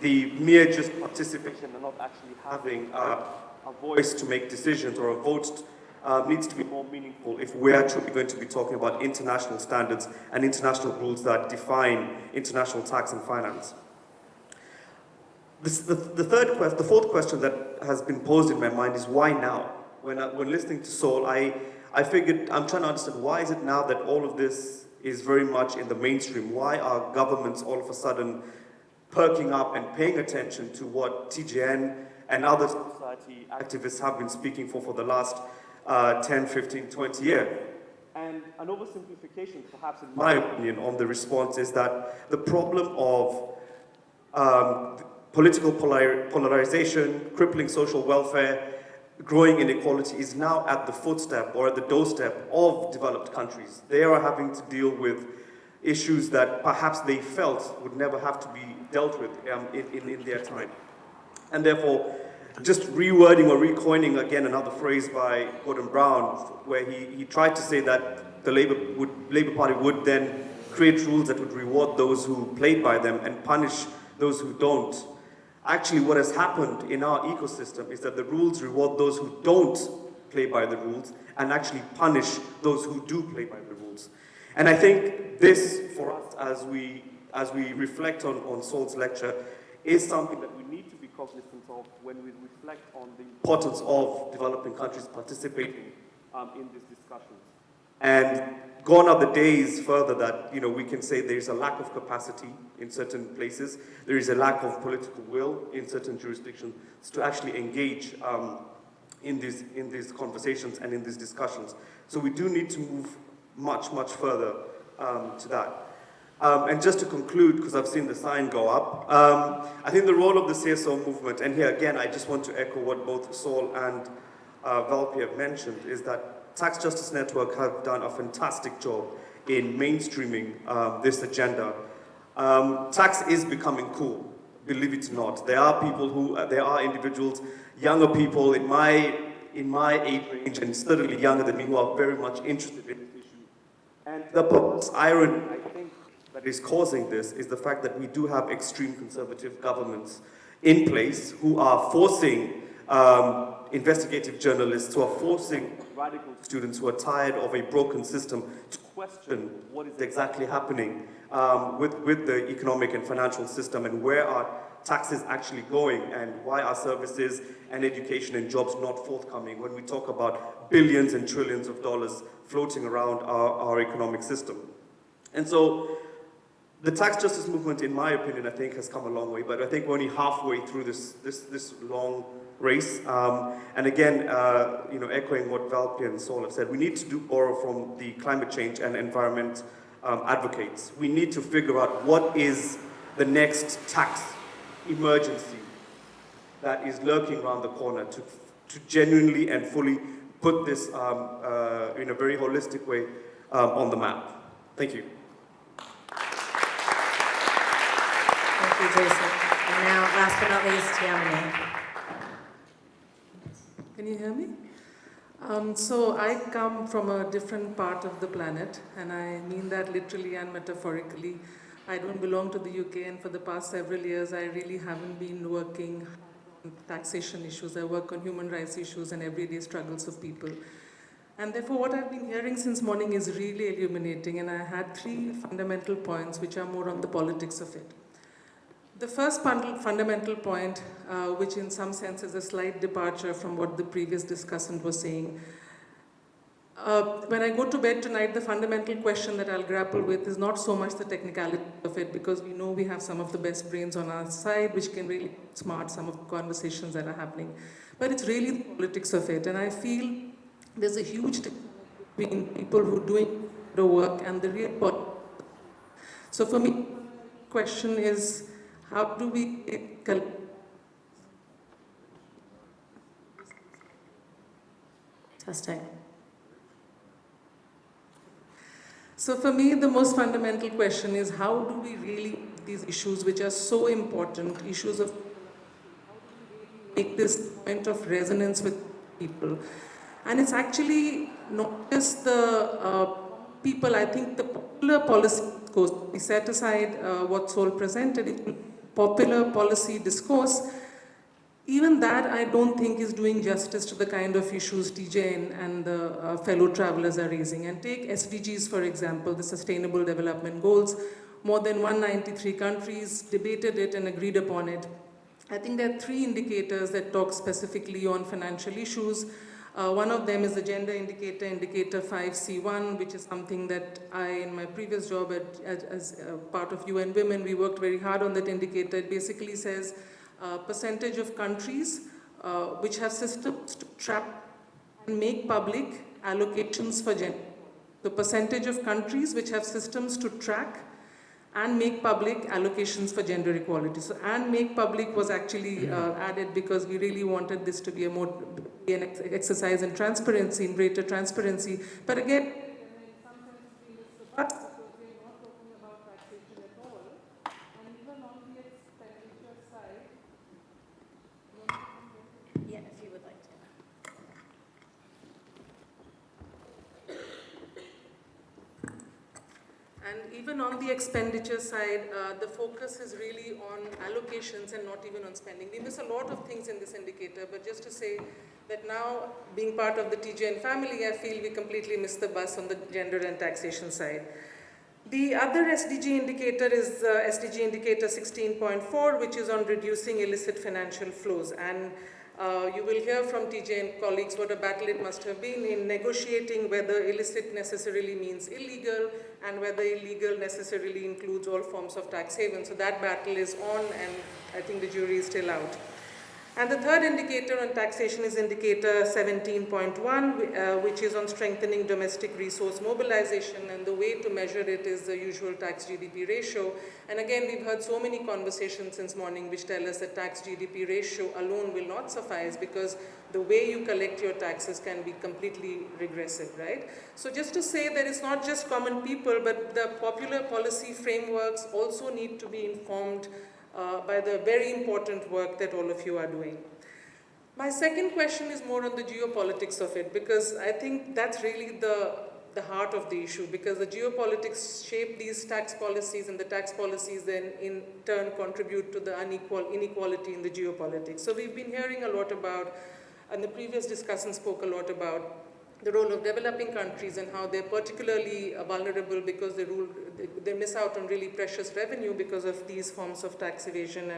The mere just participation and not actually having a voice to make decisions or a vote needs to be more meaningful if we're actually going to be talking about international standards and international rules that define international tax and finance. The fourth question that has been posed in my mind is why now? When listening to Saul, I figured I'm trying to understand why is it now that all of this is very much in the mainstream? Why are governments all of a sudden perking up and paying attention to what Tjn and other society activists have been speaking for the last 10, 15, 20 years? And an oversimplification, perhaps in my opinion, on the response is that the problem of political polarization, crippling social welfare, growing inequality is now at the footstep or at the doorstep of developed countries. They are having to deal with issues that perhaps they felt would never have to be dealt with in their time. And therefore, just rewording or recoining again another phrase by Gordon Brown, where he tried to say that the Labour Party would then create rules that would reward those who played by them and punish those who don't. Actually, what has happened in our ecosystem is that the rules reward those who don't play by the rules and actually punish those who do play by the rules. And I think this, for us, as we reflect on Saul's lecture, is something that we need to be cognizant of when we reflect on the importance of developing countries participating in these discussions. And gone are the days further that we can say there is a lack of capacity in certain places, there is a lack of political will in certain jurisdictions to actually engage in these conversations and in these discussions. So we do need to move much, much further to that. And just to conclude, because I've seen the sign go up, I think the role of the CSO movement, and here again I just want to echo what both Saul and Valpi have mentioned, is that Tax Justice Network have done a fantastic job in mainstreaming this agenda. Tax is becoming cool, believe it or not. There are individuals, younger people in my age range, and certainly younger than me, who are very much interested in this issue. And the perverse irony, I think, that is causing this is the fact that we do have extreme conservative governments in place who are forcing investigative journalists, who are forcing radical students who are tired of a broken system to question what is exactly happening with the economic and financial system, and where are taxes actually going, and why are services and education and jobs not forthcoming when we talk about billions and trillions of dollars floating around our economic system. And so the tax justice movement, in my opinion, I think has come a long way, but I think we're only halfway through this long race. And again, echoing what Valpi and Saul have said, we need to borrow from the climate change and environment advocates. We need to figure out what is the next tax emergency that is lurking around the corner to genuinely and fully put this in a very holistic way on the map. Thank you. Thank you, Jason. And now, last but not least, Tjn. Can you hear me? So I come from a different part of the planet, and I mean that literally and metaphorically. I don't belong to the UK, and for the past several years, I really haven't been working on taxation issues. I work on human rights issues and everyday struggles of people. And therefore, what I've been hearing since morning is really illuminating, and I had 3 fundamental points which are more on the politics of it. The first fundamental point, which in some sense is a slight departure from what the previous discussant was saying. When I go to bed tonight, the fundamental question that I'll grapple with is not so much the technicality of it, because we know we have some of the best brains on our side, which can really smart some of the conversations that are happening. But it's really the politics of it, and I feel there's a huge difference between people who are doing the work and the real politics. So for me, the question is, how do we Testing. So for me, the most fundamental question is, how do we really these issues which are so important, issues of, how do we make this point of resonance with people? And it's actually not just the people. I think the popular policy discourse, we set aside what Saul presented, popular policy discourse, even that I don't think is doing justice to the kind of issues Tjn and the fellow travelers are raising. And take SDGs, for example, the Sustainable Development Goals. More than 193 countries debated it and agreed upon it. I think there are 3 indicators that talk specifically on financial issues. One of them is the gender indicator, indicator 5C1, which is something that I, in my previous job as part of UN Women, we worked very hard on that indicator. It basically says percentage of countries which have systems to track and make public allocations for gender. The percentage of countries which have systems to track and make public allocations for gender equality. So, and make public was actually added because we really wanted this to be an exercise in transparency, in greater transparency. But again, Yeah, if you would like to. and even on the expenditure side, the focus is really on allocations and not even on spending. We miss a lot of things in this indicator, but just to say that now, being part of the Tjn family, I feel we completely missed the bus on the gender and taxation side. The other SDG indicator is SDG indicator 16.4, which is on reducing illicit financial flows. And you will hear from Tjn colleagues what a battle it must have been in negotiating whether illicit necessarily means illegal and whether illegal necessarily includes all forms of tax haven. So that battle is on, and I think the jury is still out. And the third indicator on taxation is indicator 17.1, which is on strengthening domestic resource mobilization, and the way to measure it is the usual tax GDP ratio. And again, we've heard so many conversations since morning which tell us that tax GDP ratio alone will not suffice because the way you collect your taxes can be completely regressive, right? So just to say that it's not just common people, but the popular policy frameworks also need to be informed by the very important work that all of you are doing. My second question is more on the geopolitics of it, because I think that's really the heart of the issue, because the geopolitics shape these tax policies, and the tax policies then in turn contribute to the inequality in the geopolitics. So we've been hearing a lot about, and the previous discussion spoke a lot about, the role of developing countries and how they're particularly vulnerable because they miss out on really precious revenue because of these forms of tax evasion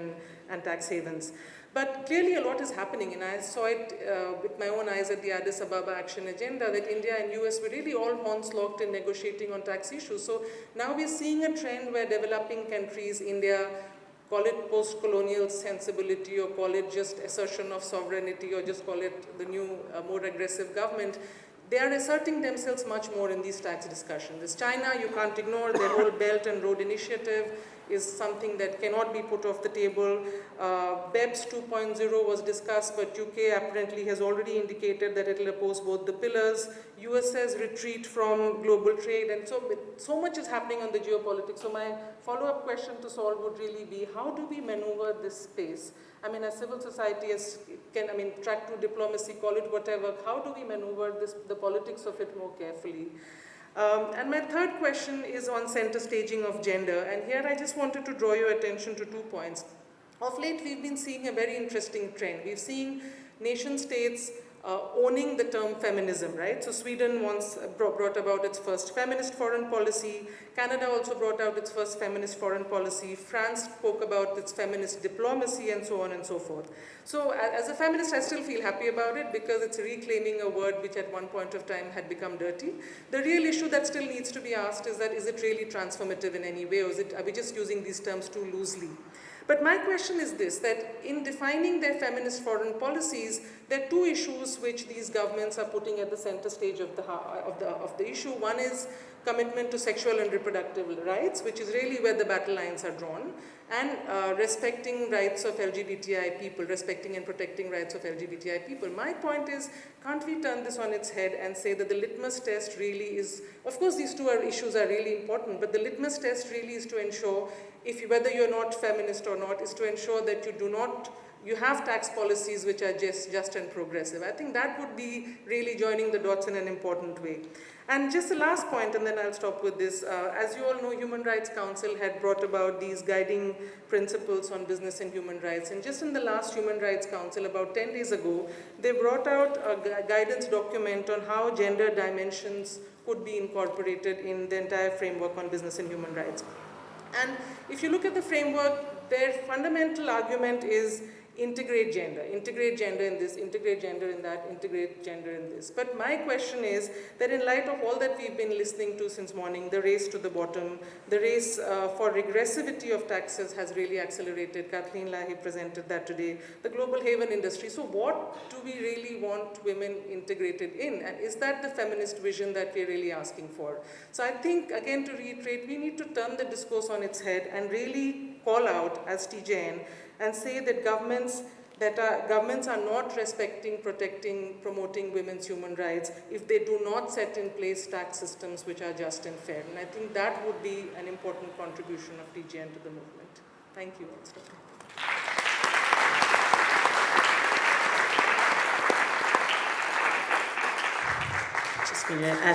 and tax havens. But clearly a lot is happening, and I saw it with my own eyes at the Addis Ababa Action Agenda that India and US were really all horns locked in negotiating on tax issues. So now we're seeing a trend where developing countries, India, call it post-colonial sensibility, or call it just assertion of sovereignty, or just call it the new, more aggressive government, they are asserting themselves much more in these tax discussions. This China, you can't ignore, their whole Belt and Road Initiative is something that cannot be put off the table. BEPS 2.0 was discussed, but UK apparently has already indicated that it will oppose both the pillars. US's retreat from global trade, and so much is happening on the geopolitics. So my follow-up question to Saul would really be, how do we maneuver this space? I mean, as civil society, track to diplomacy, call it whatever, how do we maneuver the politics of it more carefully? And my third question is on center staging of gender, and here I just wanted to draw your attention to 2 points. Of late, we've been seeing a very interesting trend. We've seen nation states owning the term feminism, right? So Sweden once brought about its first feminist foreign policy. Canada also brought out its first feminist foreign policy. France spoke about its feminist diplomacy, and so on and so forth. So as a feminist, I still feel happy about it because it's reclaiming a word which at one point of time had become dirty. The real issue that still needs to be asked is that, is it really transformative in any way, or are we just using these terms too loosely? But my question is this, that in defining their feminist foreign policies, there are two issues which these governments are putting at the center stage of the issue. One is commitment to sexual and reproductive rights, which is really where the battle lines are drawn, and respecting rights of LGBTI people, respecting and protecting rights of LGBTI people. My point is, can't we turn this on its head and say that the litmus test really is, of course these two issues are really important, but the litmus test really is to ensure, whether you're not feminist or not, is to ensure that you have tax policies which are just and progressive. I think that would be really joining the dots in an important way. And just the last point, and then I'll stop with this. As you all know, Human Rights Council had brought about these guiding principles on business and human rights. And just in the last Human Rights Council, about 10 days ago, they brought out a guidance document on how gender dimensions could be incorporated in the entire framework on business and human rights. And if you look at the framework, their fundamental argument is integrate gender in this, integrate gender in that, integrate gender in this. But my question is that in light of all that we've been listening to since morning, the race to the bottom, the race for regressivity of taxes has really accelerated. Kathleen Lahi presented that today. The global haven industry. So what do we really want women integrated in? And is that the feminist vision that we're really asking for? So I think, again, to reiterate, we need to turn the discourse on its head and really call out as Tjn and say that governments are not respecting, protecting, promoting women's human rights if they do not set in place tax systems which are just and fair. And I think that would be an important contribution of Tjn to the movement. Thank you.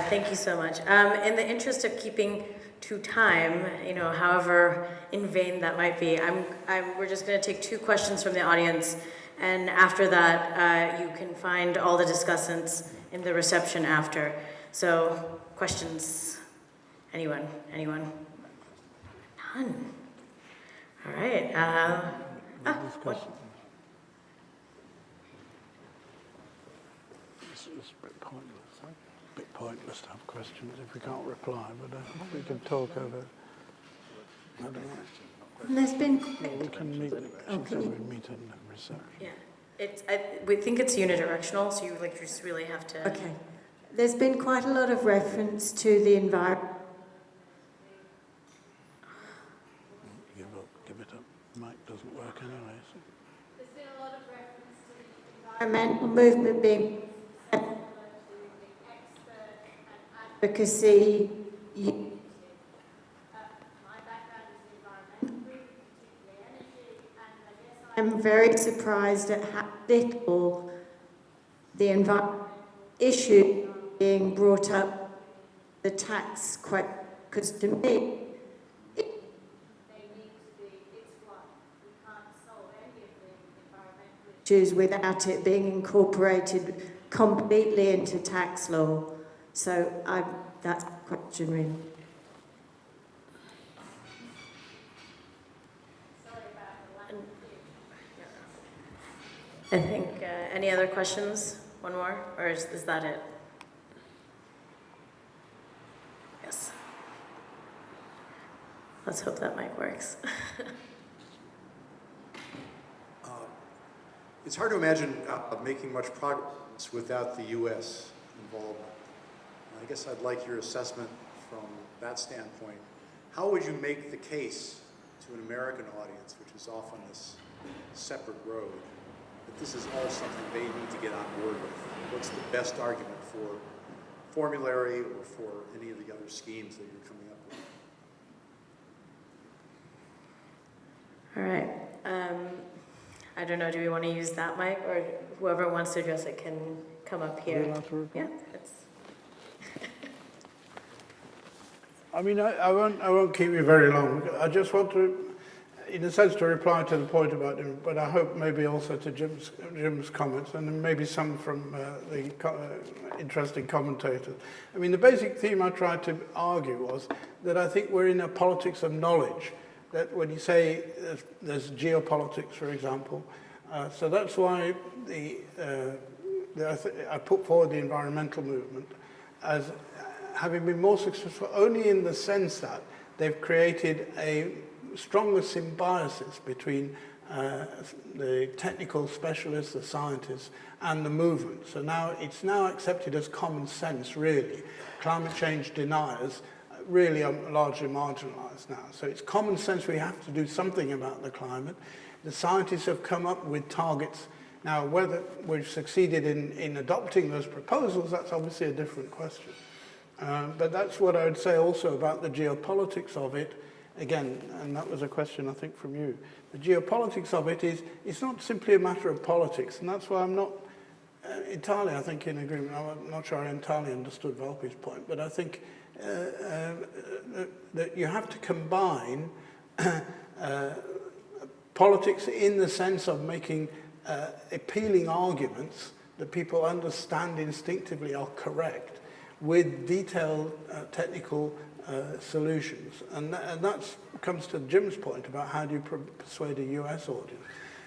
Thank you so much. In the interest of keeping to time, however in vain that might be, we're just going to take 2 questions from the audience, and after that, you can find all the discussants in the reception after. So, questions? Anyone? None. All right. What? Pointless to have questions if we can't reply, but we can talk over. I don't know. There's been. Well, we can meet. We meet in the reception. Yeah, we think it's unidirectional, so you just really have to. Okay. There's been quite a lot of reference to the environment. Give it up. Mic doesn't work anyway. So. There's been a lot of reference to the environmental movement being advocacy. My background is environmental, particularly energy, and I guess I'm very surprised at how little the environmental issue being brought up, the tax question, because to me, they need to be, it's one. We can't solve any of the environmental issues without it being incorporated completely into tax law. So that's the question, really. I think, any other questions? One more? Or is that it? Yes. Let's hope that mic works. It's hard to imagine making much progress without the U.S. involvement. I guess I'd like your assessment from that standpoint. How would you make the case to an American audience, which is off on this separate road, that this is all something they need to get on board with? What's the best argument for formulary or for any of the other schemes that you're coming up with? All right. I don't know, do we want to use that mic, or whoever wants to address it can come up here? Yeah. I mean, I won't keep you very long. I just want to, in a sense, to reply to the point about him, but I hope maybe also to Jim's comments, and then maybe some from the interesting commentators. I mean, the basic theme I tried to argue was that I think we're in a politics of knowledge. That when you say there's geopolitics, for example, so that's why I put forward the environmental movement as having been more successful only in the sense that they've created a stronger symbiosis between the technical specialists, the scientists, and the movement. So now it's now accepted as common sense, really. Climate change deniers really are largely marginalized now. So it's common sense we have to do something about the climate. The scientists have come up with targets. Now, whether we've succeeded in adopting those proposals, that's obviously a different question. But that's what I would say also about the geopolitics of it. Again, and that was a question, I think, from you. The geopolitics of it is, it's not simply a matter of politics, and that's why I'm not entirely, I think, in agreement. I'm not sure I entirely understood Valpi's point, but I think that you have to combine politics in the sense of making appealing arguments that people understand instinctively are correct with detailed technical solutions. And that comes to Jim's point about how do you persuade a US audience.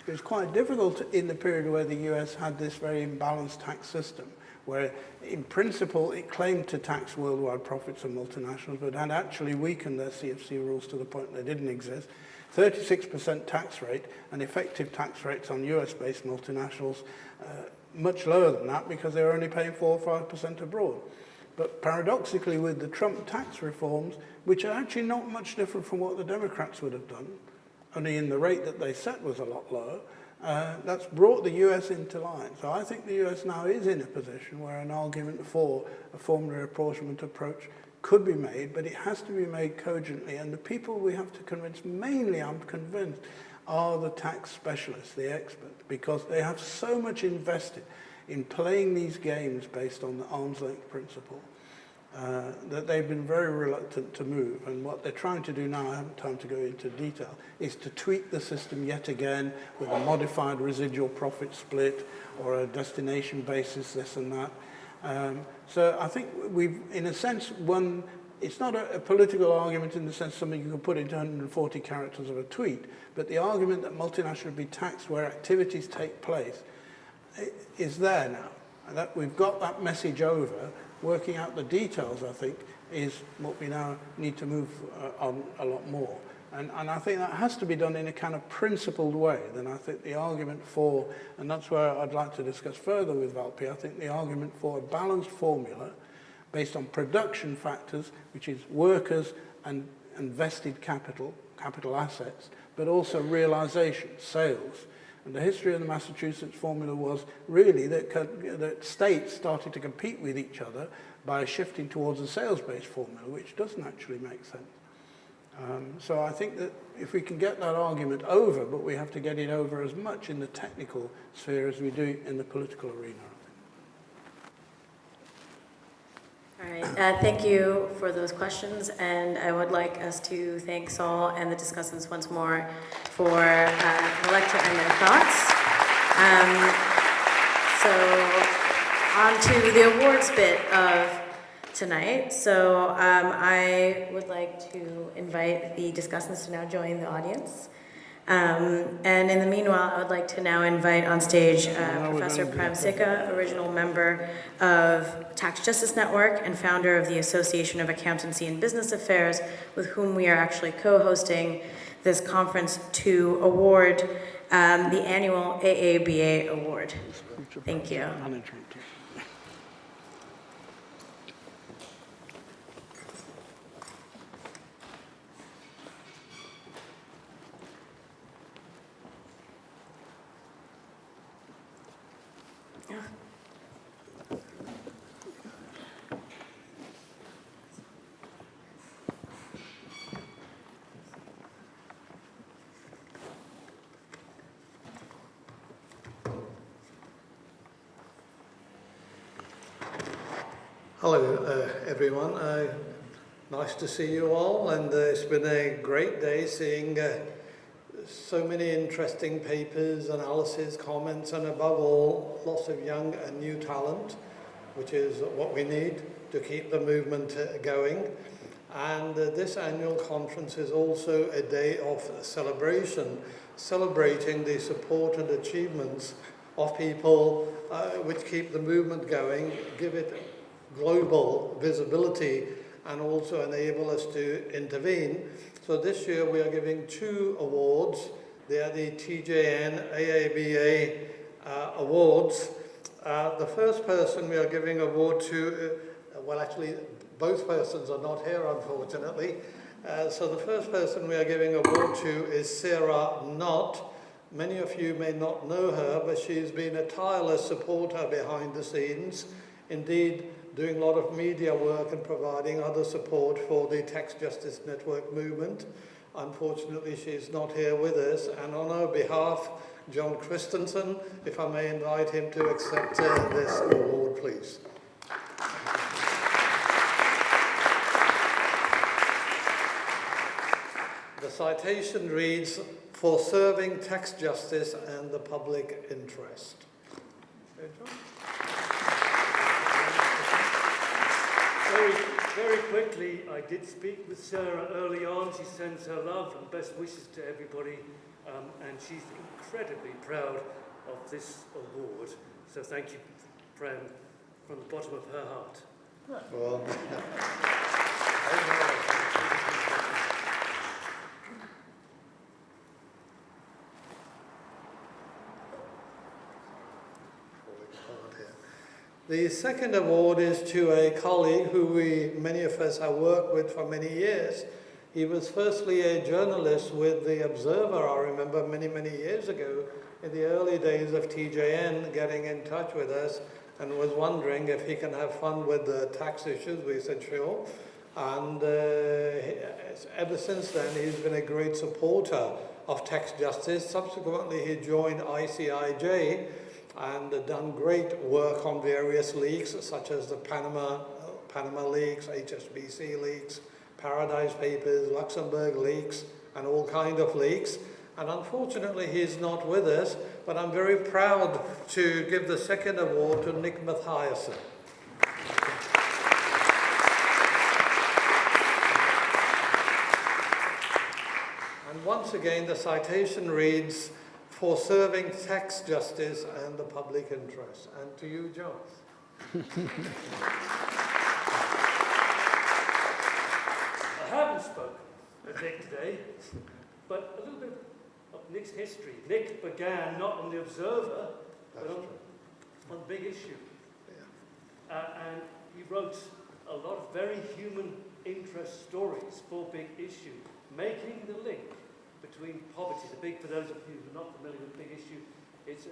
It was quite difficult in the period where the US had this very imbalanced tax system, where in principle it claimed to tax worldwide profits of multinationals, but had actually weakened their CFC rules to the point they didn't exist. 36% tax rate and effective tax rates on US-based multinationals much lower than that because they were only paying 4 or 5% abroad. But paradoxically, with the Trump tax reforms, which are actually not much different from what the Democrats would have done, only in the rate that they set was a lot lower, that's brought the US into line. So I think the US now is in a position where an argument for a formula apportionment approach could be made, but it has to be made cogently. And the people we have to convince, mainly I'm convinced, are the tax specialists, the experts, because they have so much invested in playing these games based on the arm's length principle that they've been very reluctant to move. And what they're trying to do now, I haven't time to go into detail, is to tweak the system yet again with a modified residual profit split or a destination basis, this and that. So I think we've, in a sense, won. It's not a political argument in the sense something you can put into 140 characters of a tweet, but the argument that multinationals should be taxed where activities take place is there now. And that we've got that message over. Working out the details, I think, is what we now need to move on a lot more. And I think that has to be done in a kind of principled way. Then I think the argument for, and that's where I'd like to discuss further with Valpi, I think the argument for a balanced formula based on production factors, which is workers and vested capital assets, but also realization, sales. And the history of the Massachusetts formula was really that states started to compete with each other by shifting towards a sales-based formula, which doesn't actually make sense. So I think that if we can get that argument over, but we have to get it over as much in the technical sphere as we do in the political arena. All right, thank you for those questions, and I would like us to thank Saul and the discussants once more for the lecture and their thoughts. So on to the awards bit of tonight. So I would like to invite the discussants to now join the audience. And in the meanwhile, I would like to now invite on stage Professor Prem Sikka, original member of Tax Justice Network and founder of the Association of Accountancy and Business Affairs, with whom we are actually co-hosting this conference to award the annual AABA Award. Thank you. Hello, everyone. Nice to see you all, and it's been a great day seeing so many interesting papers, analysis, comments, and above all, lots of young and new talent, which is what we need to keep the movement going. And this annual conference is also a day of celebration, celebrating the support and achievements of people which keep the movement going, give it global visibility, and also enable us to intervene. So this year we are giving 2 awards. They are the Tjn Aaba Awards. The first person we are giving award to, well actually both persons are not here unfortunately. So the first person we are giving award to is Sarah Knott. Many of you may not know her, but she's been a tireless supporter behind the scenes. Indeed, doing a lot of media work and providing other support for the Tax Justice Network movement. Unfortunately, she's not here with us, and on her behalf, John Christensen, if I may invite him to accept this award, please. The citation reads, "For serving tax justice and the public interest." Very quickly, I did speak with Sarah early on. She sends her love and best wishes to everybody and she's incredibly proud of this award. So thank you, Fran, from the bottom of her heart. Well, the second award is to a colleague who many of us have worked with for many years. He was firstly a journalist with The Observer, I remember many, many years ago, in the early days of Tjn getting in touch with us and was wondering if he can have fun with the tax issues. We said sure. And ever since then, he's been a great supporter of tax justice. Subsequently, he joined ICIJ and done great work on various leaks, such as the Panama leaks, HSBC leaks, Paradise Papers, Luxembourg leaks, and all kind of leaks. And unfortunately, he's not with us, but I'm very proud to give the second award to Nick Mathiasen. And once again, the citation reads, "For serving tax justice and the public interest." And to you, John. I haven't spoken with Nick today, but a little bit of Nick's history. Nick began not on The Observer, but on Big Issue. And he wrote a lot of very human interest stories for Big Issue, making the link between poverty. For those of you who are not familiar with Big Issue, it's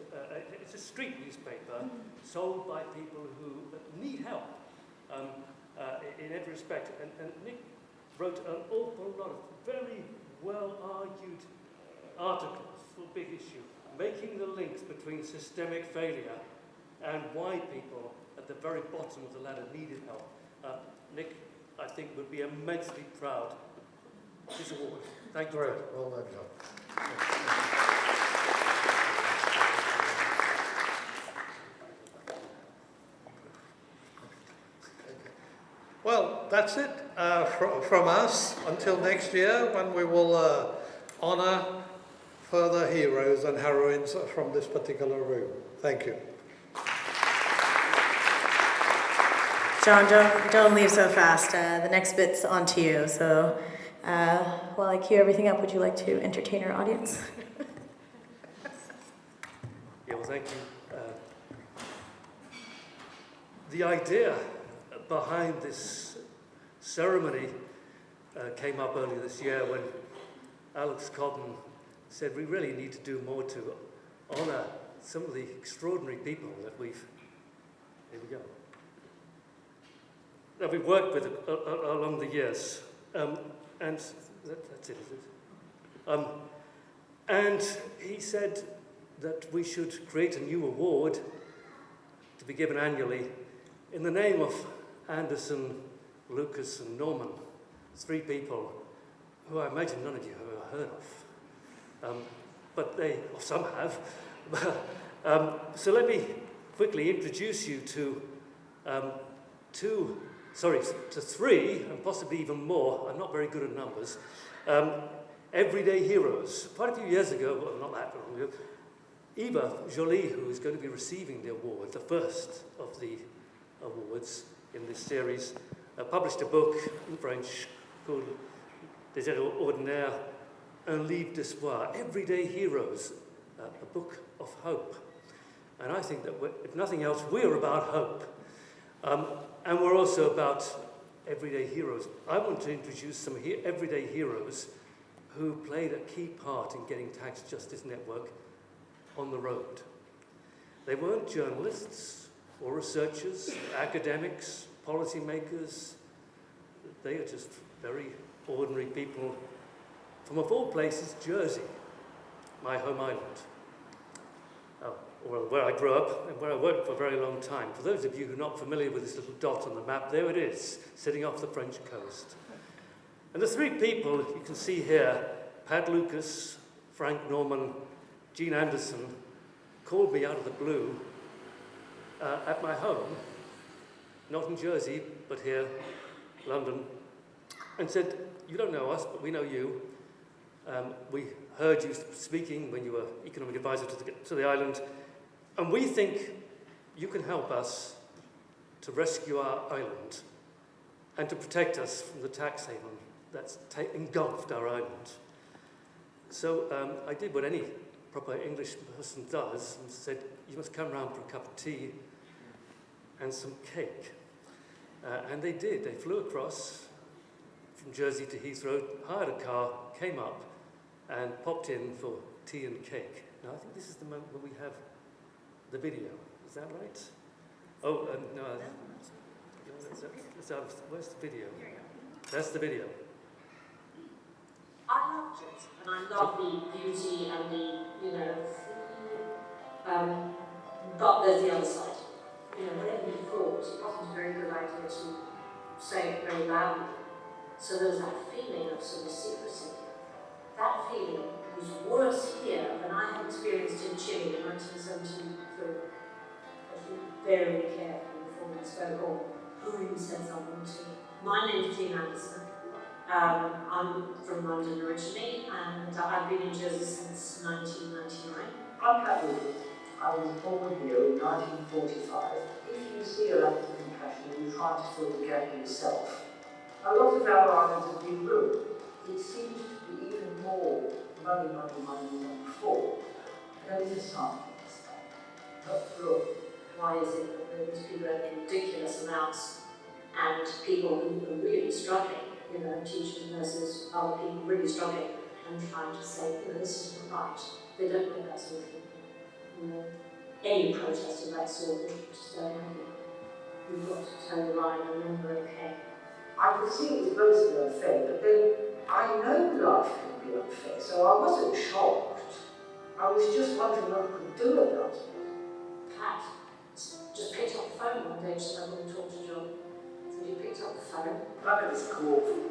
a street newspaper sold by people who need help in every respect. And Nick wrote an awful lot of very well-argued articles for Big Issue, making the links between systemic failure and why people at the very bottom of the ladder needed help. Nick, I think, would be immensely proud of this award. Thank you. Great. Well done, John. Well, that's it from us until next year, when we will honour further heroes and heroines from this particular room. Thank you. John, don't leave so fast. The next bit's on to you. So while I cue everything up, would you like to entertain our audience? Yeah, well, thank you. The idea behind this ceremony came up earlier this year when Alex Cobden said we really need to do more to honour some of the extraordinary people that we've worked with along the years. And that's it, is it? And he said that we should create a new award to be given annually in the name of Anderson, Lucas, and Norman, three people who I imagine none of you have ever heard of. But some have. So let me quickly introduce you to three, and possibly even more. I'm not very good at numbers. Everyday heroes. Quite a few years ago, well, not that long ago, Eva Joly, who is going to be receiving the award, the first of the awards in this series, published a book in French called Des Héros Ordinaires, Un Livre d'Espoir, Everyday Heroes, a book of hope. And I think that, if nothing else, we're about hope. And we're also about everyday heroes. I want to introduce some everyday heroes who played a key part in getting Tax Justice Network on the road. They weren't journalists or researchers, academics, policymakers. They are just very ordinary people from, of all places, Jersey, my home island. Well, where I grew up and where I worked for a very long time. For those of you who are not familiar with this little dot on the map, there it is, sitting off the French coast. And the three people you can see here, Pat Lucas, Frank Norman, Jean Anderson, called me out of the blue at my home, not in Jersey, but here, London, and said, "You don't know us, but we know you. We heard you speaking when you were economic advisor to the island, and we think you can help us to rescue our island and to protect us from the tax haven that's engulfed our island. So I did what any proper English person does and said, you must come round for a cup of tea and some cake. And they did. They flew across from Jersey to Heathrow, hired a car, came up and popped in for tea and cake. Now I think this is the moment where we have the video. Is that right? Oh, no. Where's the video? That's the video. I loved it, and I love the beauty and the, but there's the other side. Whatever you thought, it wasn't a very good idea to say it very loudly. So there was that feeling of sort of secrecy. That feeling was worse here than I had experienced in Chile in 1973. I was very careful before we spoke on who even said something to me. My name is Tjn Aaba Awards. I'm from London originally, and I've been in Jersey since 1999. I'm Catherine. I was born here in 1945. If you see a lack of compassion, you try to fill the gap yourself. A lot of our islands have been ruined. It seems to be even more money than before. There is a sign. But look, why is it that those people are ridiculous amounts and people who are really struggling, teachers, nurses, other people really struggling and trying to say, this isn't right. They don't know that sort of thing. Any protest of that sort, we just don't have it. We've got to toe the line and then we're okay. I could see it was mostly unfair, but then I know life can be unfair, so I wasn't shocked. I was just wondering what I could do about it. Pat just picked up the phone one day just like when we talked to John. So he picked up the phone. I had this call from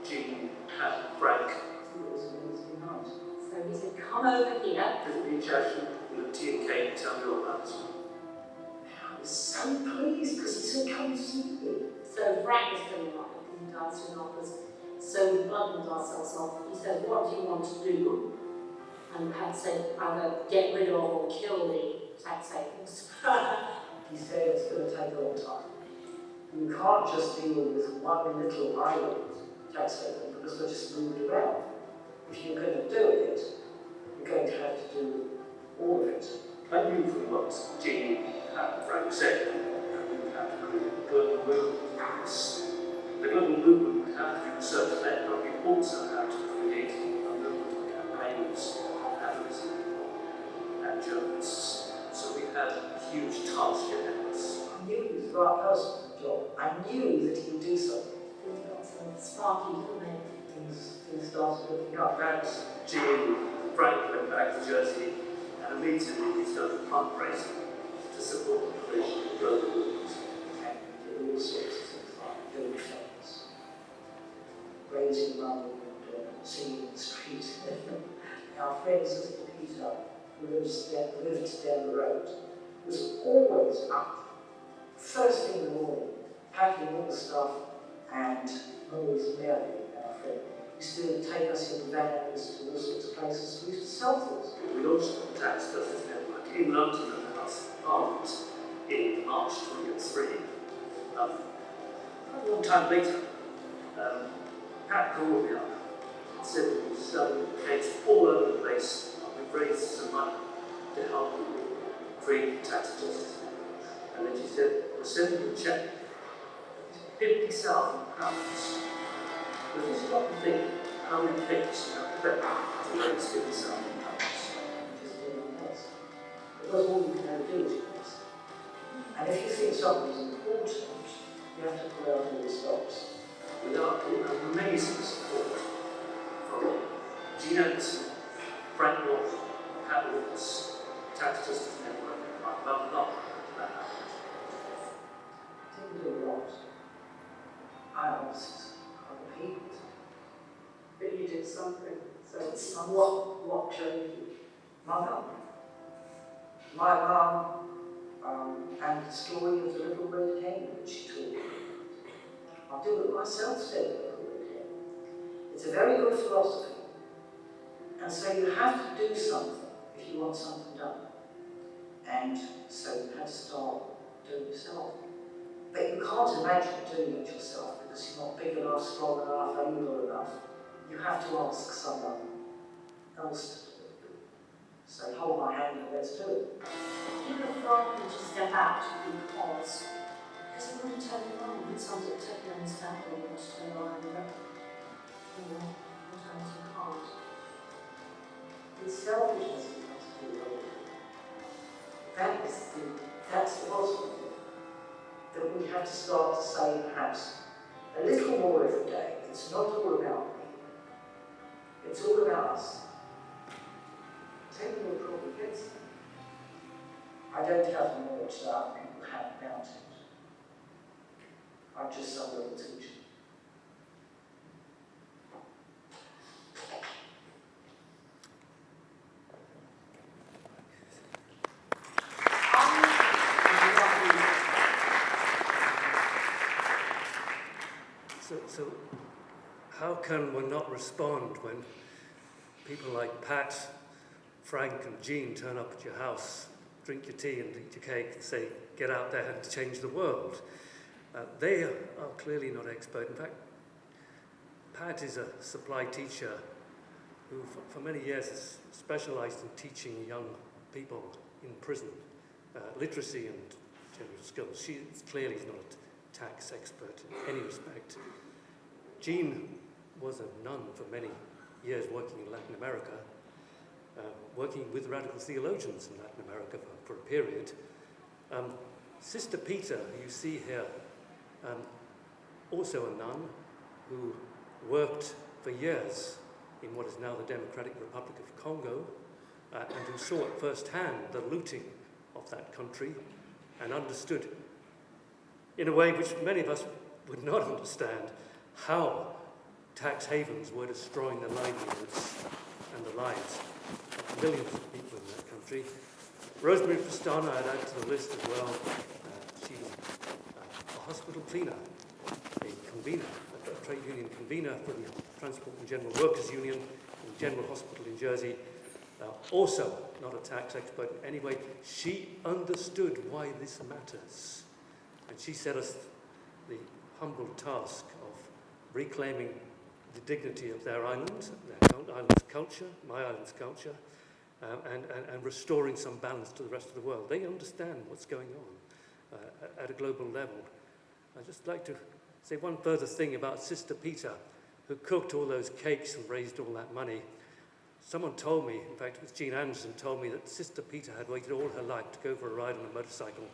Tjn and Frank. It was amazing night. So he said, come over here. There's been chatting with tea and cake and tell me all about it. I was so pleased because he said, come and see me. So Frank was coming up and dancing offers. So we bundled ourselves off. He said, what do you want to do? And Pat said, either get rid of or kill the tax havens. He said it's going to take a long time. You can't just deal with one little island tax haven because they're just moved around. If you're going to do it, you're going to have to do all of it. I knew from what Tjn and Frank said that we would have to create a global movement. The global movement would have to be a certain level, but we also have to create a movement of campaigns, advocacy, and journalists. So we had a huge task ahead of us. I knew he was the right person for the job. I knew that he would do something. Things got some sparky, didn't they? Things started looking up. And Tjn, Frank went back to Jersey and immediately he started fundraising to support the provision of global movement. And did all sorts of things like build funds, raising money and singing in the street. Our friend Sister Peter, who lived down the road, was always up, first thing in the morning, packing all the stuff and always Mary, our friend, used to take us in vans to all sorts of places. We used to sell things. We launched the Tax Justice Network in London at the House of Parliament in March 2003. A long time later, Pat called me up and said that he was selling cakes all over the place. We've raised some money to help create the Tax Justice Network. And then she said, we're sending you a check, £50,000. But just stop and think how many cakes you have to bake to raise £50,000. Because all you can ever do is invest. And if you think something is important, you have to pull out all the stops. Without amazing support from Tjn Aaba, Frank North, Pat Willis, Tax Justice Network, and blah blah. That happened. Didn't do a lot. I asked other people. But you did something. So it's What changed? My mum. My mum, and the story of the little red hen that she told me. I'll do it myself, said the little red hen. It's a very good philosophy. And so you have to do something if you want something done. And so you have to start doing it yourself. But you can't imagine doing it yourself because you're not big enough, strong enough, able enough. You have to ask someone else to do it. So hold my hand and let's do it. People are frightened to step out because they want to turn it on. It sounds like totally understandable. You want to turn it on and sometimes you can't. It's selfishness we have to do it. That's the bottom of it. That we have to start to say perhaps a little more every day. It's not all about me. It's all about us. Taking will probably get some. I don't have the knowledge that other people have about it. I'm just some little teacher. So how can one not respond when people like Pat, Frank and Tjn turn up at your house, drink your tea and eat your cake and say, get out there and change the world? They are clearly not expert. In fact, Pat is a supply teacher who for many years has specialized in teaching young people in prison literacy and general skills. She clearly is not a tax expert in any respect. Tjn was a nun for many years working in Latin America, working with radical theologians in Latin America for a period. Sister Peter, who you see here, also a nun who worked for years in what is now the Democratic Republic of Congo, and who saw at first hand the looting of that country and understood, in a way which many of us would not understand, how tax havens were destroying the livelihoods and the lives of millions of people in that country. Rosemary Pestana, I'd add to the list as well. She was a hospital cleaner, a convener, a trade union convener for the Transport and General Workers Union in General Hospital in Jersey. Also not a tax expert in any way. She understood why this matters. And she set us the humble task of reclaiming the dignity of their island, their island's culture, my island's culture, and restoring some balance to the rest of the world. They understand what's going on at a global level. I'd just like to say one further thing about Sister Peter, who cooked all those cakes and raised all that money. Someone told me, in fact it was Jean Anderson, told me that Sister Peter had waited all her life to go for a ride on a motorcycle.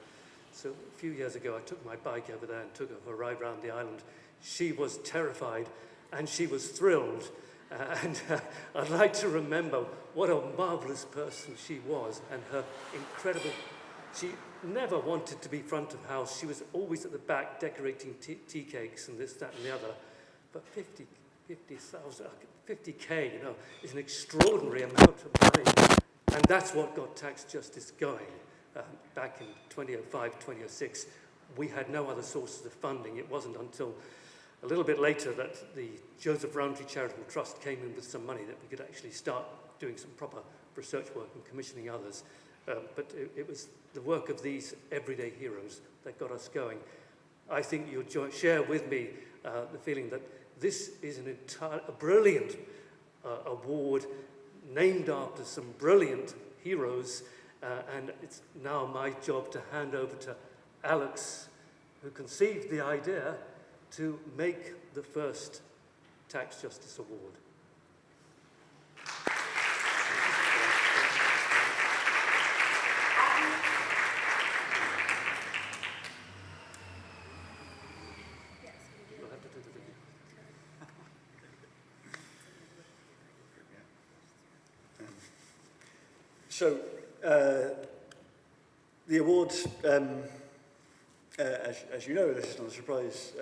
So a few years ago I took my bike over there and took her for a ride around the island. She was terrified and she was thrilled. I'd like to remember what a marvelous person she was and her incredible... She never wanted to be front of house. She was always at the back decorating tea cakes and this, that and the other. But 50K, you know, is an extraordinary amount of money. And that's what got tax justice going. Back in 2005, 2006, we had no other sources of funding. It wasn't until a little bit later that the Joseph Rowntree Charitable Trust came in with some money that we could actually start doing some proper research work and commissioning others. But it was the work of these everyday heroes that got us going. I think you'll share with me the feeling that this is a brilliant award named after some brilliant heroes, and it's now my job to hand over to Alex, who conceived the idea to make the first Tax Justice Award. So, the award, as you know, this is not a surprise,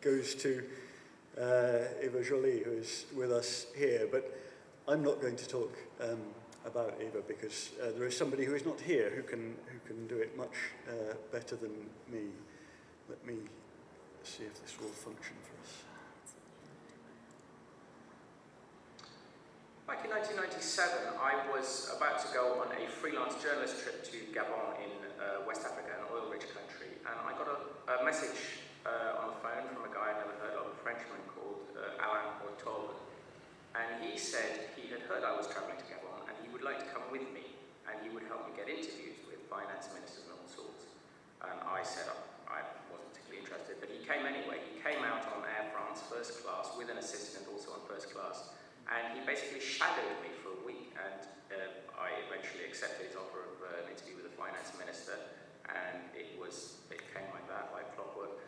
goes to Eva Joly, who is with us here. But I'm not going to talk about Eva because there is somebody who is not here who can do it much better than me. Let me see if this will function for us. Thank in 1997, I was about to go on a freelance journalist trip to Gabon in West Africa, an oil-rich country, and I got a message on the phone from a guy I'd never heard of, a Frenchman called Alain Ortol, and he said he had heard I was traveling to Gabon and he would like to come with me and he would help me get interviews with finance ministers and all sorts. And I said I wasn't particularly interested, but he came anyway. He came out on Air France first class with an assistant also on first class, and he basically shadowed me for a week, and I eventually accepted his offer of an interview with the finance minister, and it came like that, like clockwork.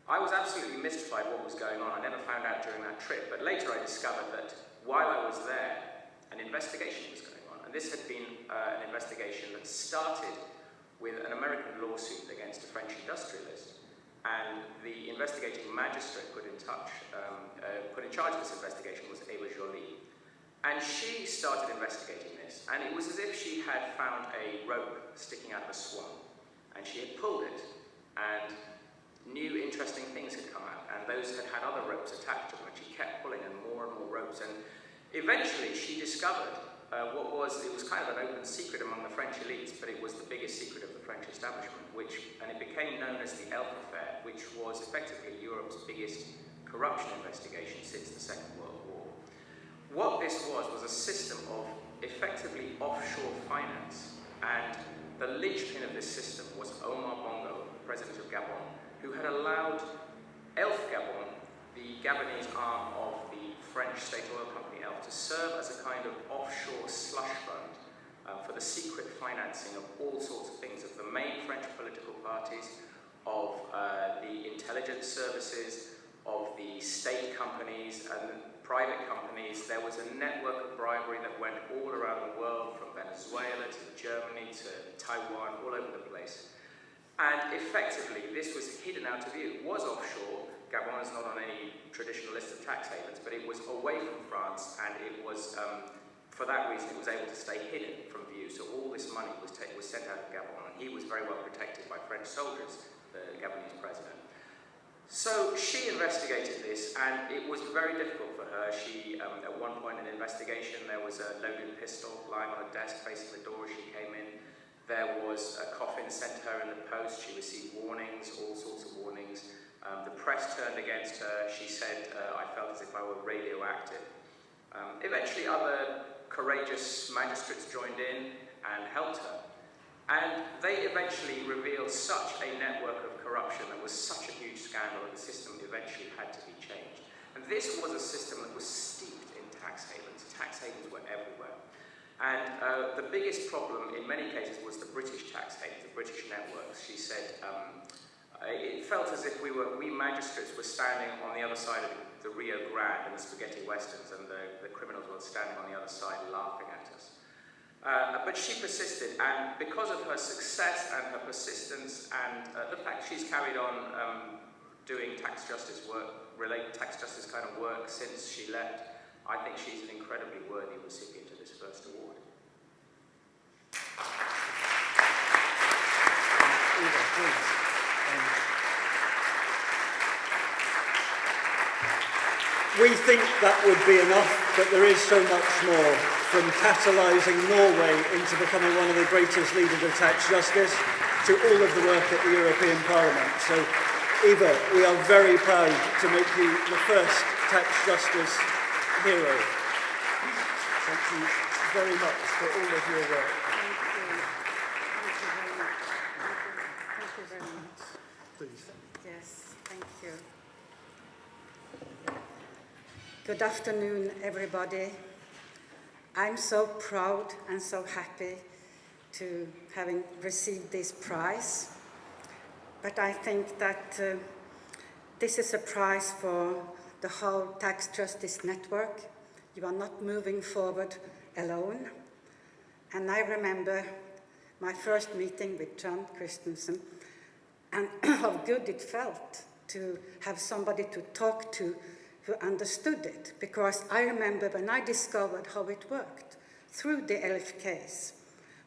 I was absolutely mystified what was going on. I never found out during that trip, but later I discovered that while I was there, an investigation was going on, and this had been an investigation that started with an American lawsuit against a French industrialist, and the investigating magistrate put in charge of this investigation was Aaba Joly, and she started investigating this, and it was as if she had found a rope sticking out of a swan, and she had pulled it, and new interesting things had come out, and those had had other ropes attached to them, and she kept pulling and more ropes, and eventually she discovered it was kind of an open secret among the French elites, but it was the biggest secret of the French establishment, and it became known as the Elf Affair, which was effectively Europe's biggest corruption investigation since the Second World War. What this was a system of effectively offshore finance, and the linchpin of this system was Omar Bongo, president of Gabon, who had allowed Elf Gabon, the Gabonese arm of the French state oil company Elf, to serve as a kind of offshore slush fund for the secret financing of all sorts of things, of the main French political parties, of the intelligence services, of the state companies and private companies. There was a network of bribery that went all around the world, from Venezuela to Germany to Taiwan, all over the place. And effectively, this was hidden out of view. It was offshore. Gabon is not on any traditional list of tax havens, but it was away from France, and it was, for that reason, it was able to stay hidden from view. So all this money was sent out of Gabon, and he was very well protected by French soldiers, the Gabonese president. So she investigated this, and it was very difficult for her. She, at one point in the investigation, there was a loaded pistol lying on a desk facing the door as she came in. There was a coffin sent to her in the post. She received warnings, all sorts of warnings. The press turned against her. She said, I felt as if I were radioactive. Eventually, other courageous magistrates joined in and helped her. And they eventually revealed such a network of corruption that was such a huge scandal that the system eventually had to be changed. And this was a system that was steeped in tax havens. Tax havens were everywhere. And the biggest problem in many cases was the British tax havens, the British networks. She said, it felt as if we magistrates were standing on the other side of the Rio Grande and the spaghetti westerns, and the criminals were standing on the other side laughing at us. But she persisted, and because of her success and her persistence and the fact she's carried on doing tax justice work, tax justice kind of work since she left, I think she's an incredibly worthy recipient of this first award. Eva, please. We think that would be enough, but there is so much more, from catalysing Norway into becoming one of the greatest leaders of tax justice to all of the work at the European Parliament. So, Eva, we are very proud to make you the first tax justice hero. Thank you very much for all of your work. Thank you very much. Please. Yes, thank you. Good afternoon, everybody. I'm so proud and so happy to having received this prize. But I think that this is a prize for the whole tax justice network. You are not moving forward alone. And I remember my first meeting with John Christensen and how good it felt to have somebody to talk to who understood it, because I remember when I discovered how it worked through the Elf case,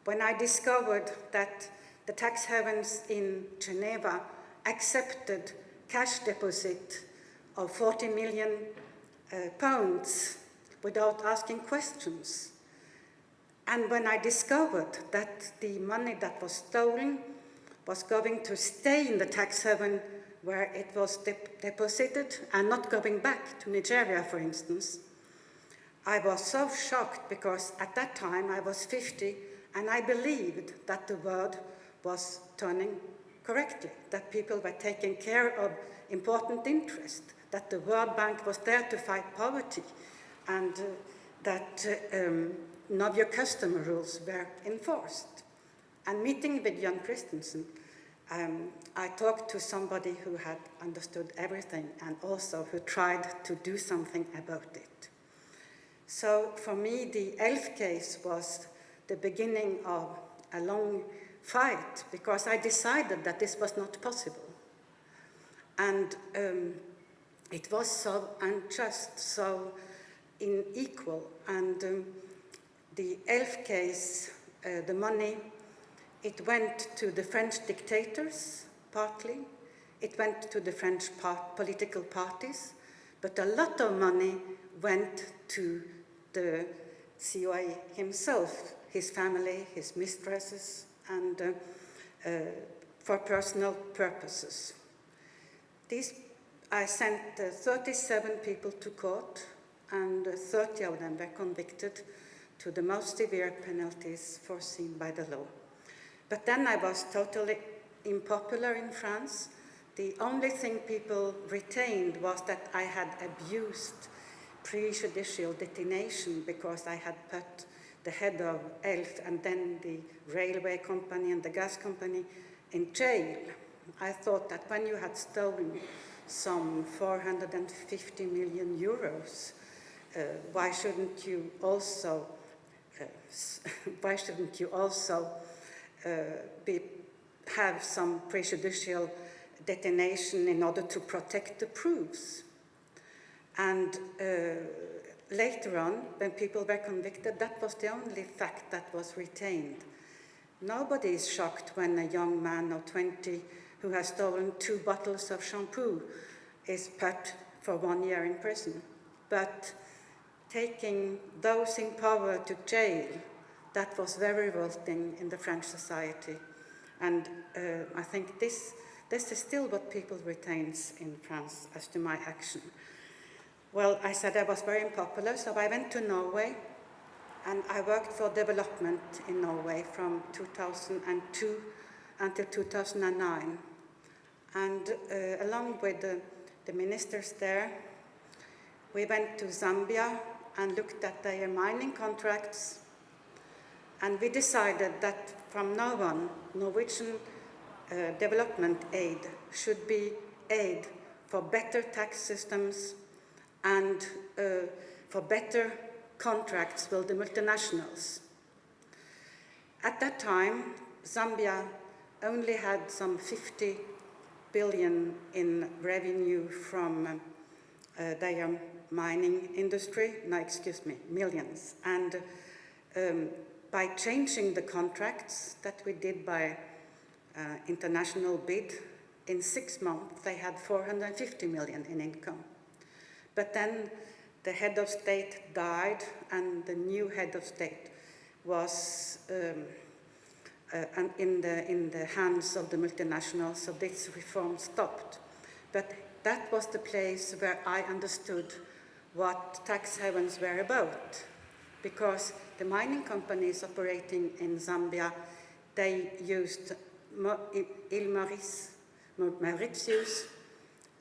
when I discovered that the tax havens in Geneva accepted cash deposit of 40 million pounds without asking questions. And when I discovered that the money that was stolen was going to stay in the tax haven where it was deposited and not going back to Nigeria, for instance, I was so shocked because at that time I was 50 and I believed that the world was turning correctly, that people were taking care of important interests, that the World Bank was there to fight poverty, and that know your customer rules were enforced. And meeting with Jan Christensen, I talked to somebody who had understood everything and also who tried to do something about it. So for me, the ELF case was the beginning of a long fight because I decided that this was not possible. And it was so unjust, so unequal. And the ELF case, the money, it went to the French dictators, partly. It went to the French political parties. But a lot of money went to the COA himself, his family, his mistresses, and for personal purposes. I sent 37 people to court, and 30 of them were convicted to the most severe penalties foreseen by the law. But then I was totally unpopular in France. The only thing people retained was that I had abused prejudicial detention because I had put the head of ELF and then the railway company and the gas company in jail. I thought that when you had stolen some 450 million euros, why shouldn't you also have some prejudicial detention in order to protect the proofs? And later on, when people were convicted, that was the only fact that was retained. Nobody is shocked when a young man of 20 who has stolen 2 bottles of shampoo is put for 1 year in prison. But taking those in power to jail, that was very revolting in the French society. And I think this is still what people retain in France as to my action. Well, I said I was very unpopular, so I went to Norway, and I worked for development in Norway from 2002 until 2009. And along with the ministers there, we went to Zambia and looked at their mining contracts, and we decided that from now on, Norwegian development aid should be aid for better tax systems and for better contracts with the multinationals. At that time, Zambia only had some 50 billion in revenue from their mining industry, millions. And by changing the contracts that we did by international bid, in 6 months they had 450 million in income. But then the head of state died, and the new head of state was in the hands of the multinationals, so this reform stopped. But that was the place where I understood what tax havens were about, because the mining companies operating in Zambia, they used Mauritius,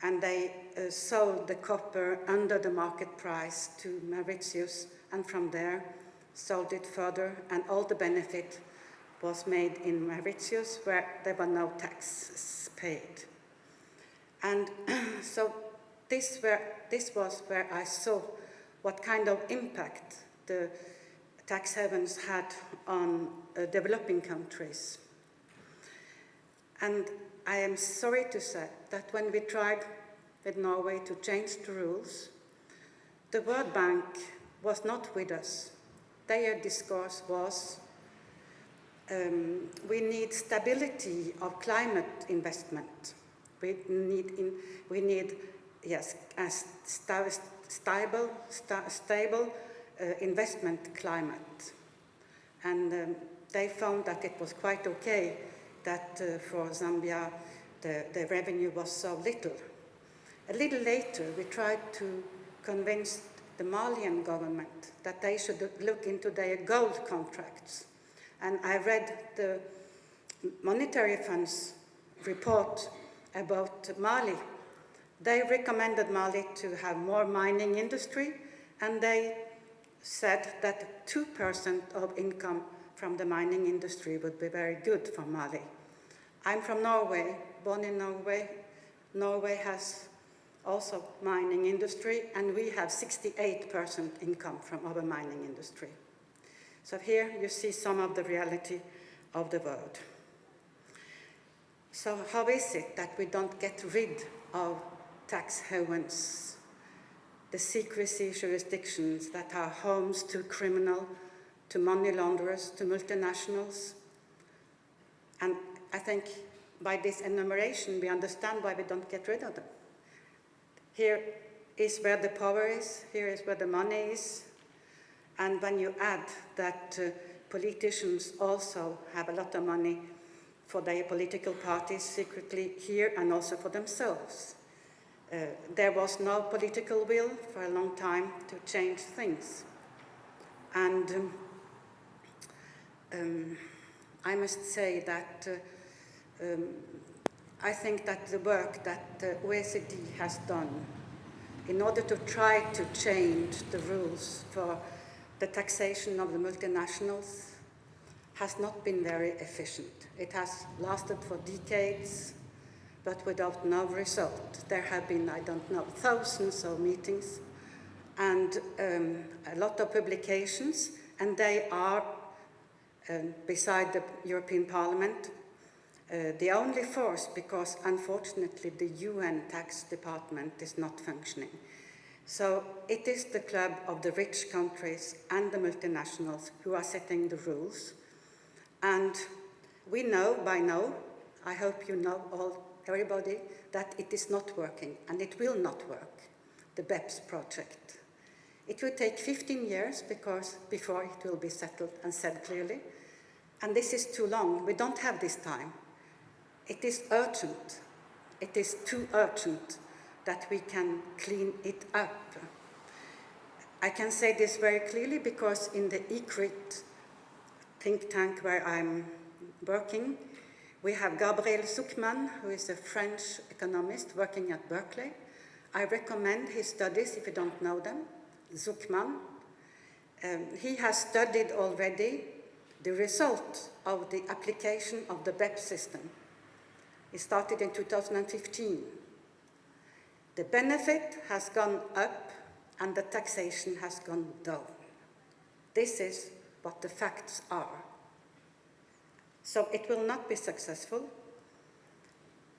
and they sold the copper under the market price to Mauritius, and from there sold it further, and all the benefit was made in Mauritius, where there were no taxes paid. And so this was where I saw what kind of impact the tax havens had on developing countries. And I am sorry to say that when we tried with Norway to change the rules, the World Bank was not with us. Their discourse was, we need stability of climate investment. We need stable investment climate. And they found that it was quite okay that for Zambia the revenue was so little. A little later, we tried to convince the Malian government that they should look into their gold contracts. And I read the Monetary Fund's report about Mali. They recommended Mali to have more mining industry, and they said that 2% of income from the mining industry would be very good for Mali. I'm from Norway, born in Norway. Norway has also mining industry, and we have 68% income from our mining industry. So here you see some of the reality of the world. So how is it that we don't get rid of tax havens, the secrecy jurisdictions that are homes to criminal, to money launderers, to multinationals? And I think by this enumeration we understand why we don't get rid of them. Here is where the power is, here is where the money is, and when you add that politicians also have a lot of money for their political parties secretly here and also for themselves. There was no political will for a long time to change things. And I must say that I think that the work that the OECD has done in order to try to change the rules for the taxation of the multinationals has not been very efficient. It has lasted for decades, but without no result. There have been, I don't know, thousands of meetings and a lot of publications, and they are, beside the European Parliament, the only force, because unfortunately the UN tax department is not functioning. So it is the club of the rich countries and the multinationals who are setting the rules. And we know by now, I hope you know everybody, that it is not working, and it will not work, the BEPS project. It will take 15 years before it will be settled and said clearly. And this is too long. We don't have this time. It is urgent. It is too urgent that we can clean it up. I can say this very clearly because in the ICRIT think tank where I'm working, we have Gabriel Zuckman, who is a French economist working at Berkeley. I recommend his studies if you don't know them. Zuckman. He has studied already the result of the application of the BEPS system. It started in 2015. The benefit has gone up and the taxation has gone down. This is what the facts are. So it will not be successful.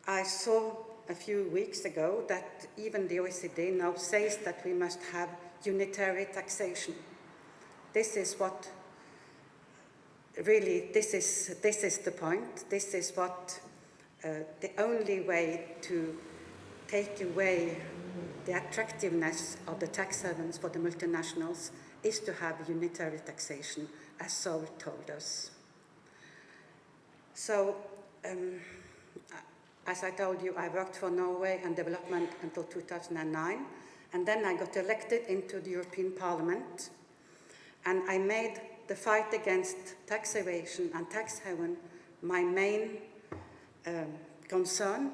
I saw a few weeks ago that even the OECD now says that we must have unitary taxation. This is what really, this is the point. This is what the only way to take away the attractiveness of the tax havens for the multinationals is to have unitary taxation, as Saul told us. So, as I told you, I worked for Norway and development until 2009, and then I got elected into the European Parliament, and I made the fight against tax evasion and tax haven my main concern.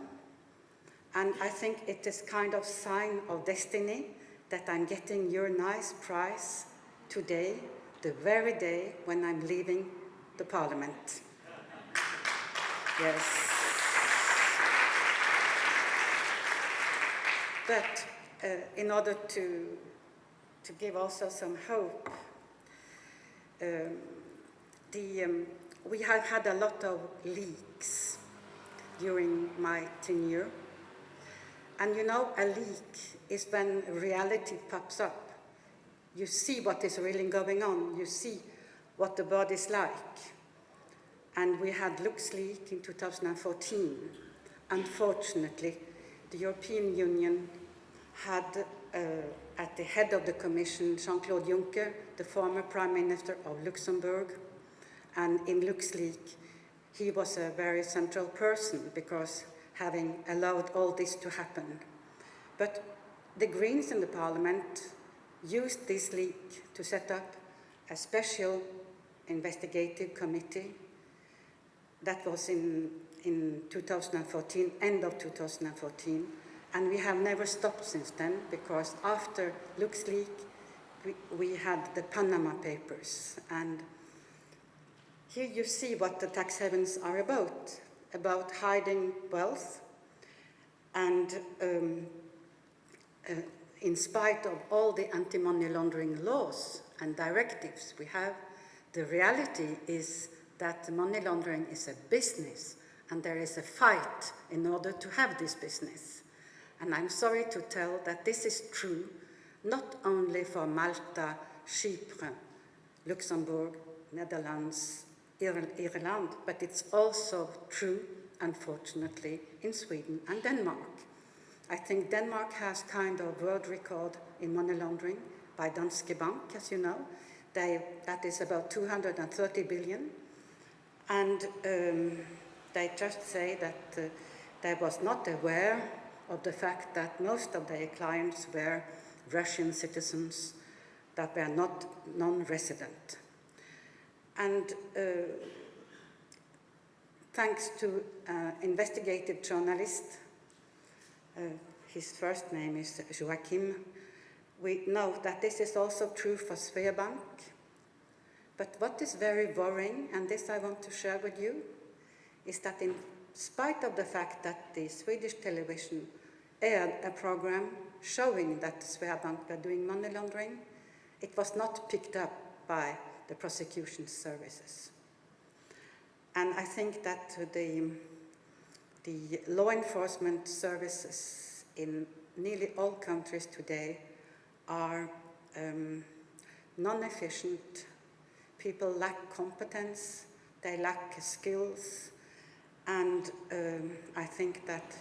And I think it is kind of sign of destiny that I'm getting your nice prize today, the very day when I'm leaving the Parliament. Yes. But in order to give also some hope, we have had a lot of leaks during my tenure. And you know, a leak is when reality pops up. You see what is really going on. You see what the body's like. And we had LuxLeak in 2014. Unfortunately, the European Union had at the head of the Commission, Jean-Claude Juncker, the former Prime Minister of Luxembourg, and in LuxLeak, he was a very central person because having allowed all this to happen. But the Greens in the Parliament used this leak to set up a special investigative committee that was in 2014, end of 2014, and we have never stopped since then, because after LuxLeak, we had the Panama Papers. And here you see what the tax havens are about hiding wealth. And in spite of all the anti-money laundering laws and directives we have, the reality is that money laundering is a business, and there is a fight in order to have this business. And I'm sorry to tell that this is true not only for Malta, Chypre, Luxembourg, Netherlands, Ireland, but it's also true, unfortunately, in Sweden and Denmark. I think Denmark has kind of world record in money laundering by Danske Bank, as you know. That is about 230 billion. And they just say that they was not aware of the fact that most of their clients were Russian citizens that were not non-resident. And thanks to investigative journalist, his first name is Joachim, we know that this is also true for Sveabank. But what is very worrying, and this I want to share with you, is that in spite of the fact that the Swedish television aired a program showing that Sveabank were doing money laundering, it was not picked up by the prosecution services. And I think that the law enforcement services in nearly all countries today are non-efficient. People lack competence, they lack skills, and I think that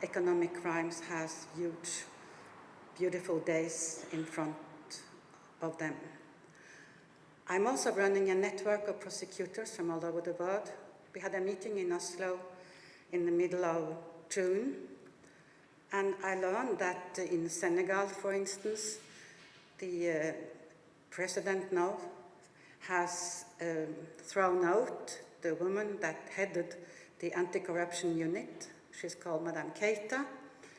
economic crimes has huge, beautiful days in front of them. I'm also running a network of prosecutors from all over the world. We had a meeting in Oslo in the middle of June, and I learned that in Senegal, for instance, the president now has thrown out the woman that headed the anti-corruption unit. She's called Madame Keita.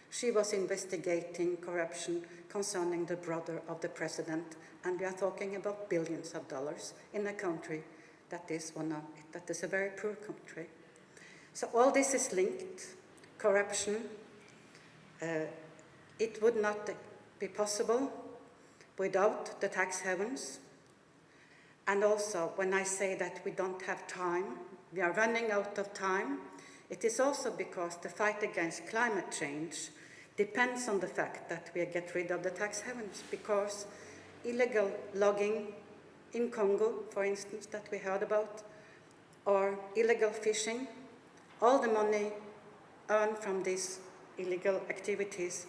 She was investigating corruption concerning the brother of the president, and we are talking about billions of dollars in a country that is a very poor country. So all this is linked. Corruption. It would not be possible without the tax havens. And also, when I say that we don't have time, we are running out of time, it is also because the fight against climate change depends on the fact that we get rid of the tax havens, because illegal logging in Congo, for instance, that we heard about, or illegal fishing, all the money earned from these illegal activities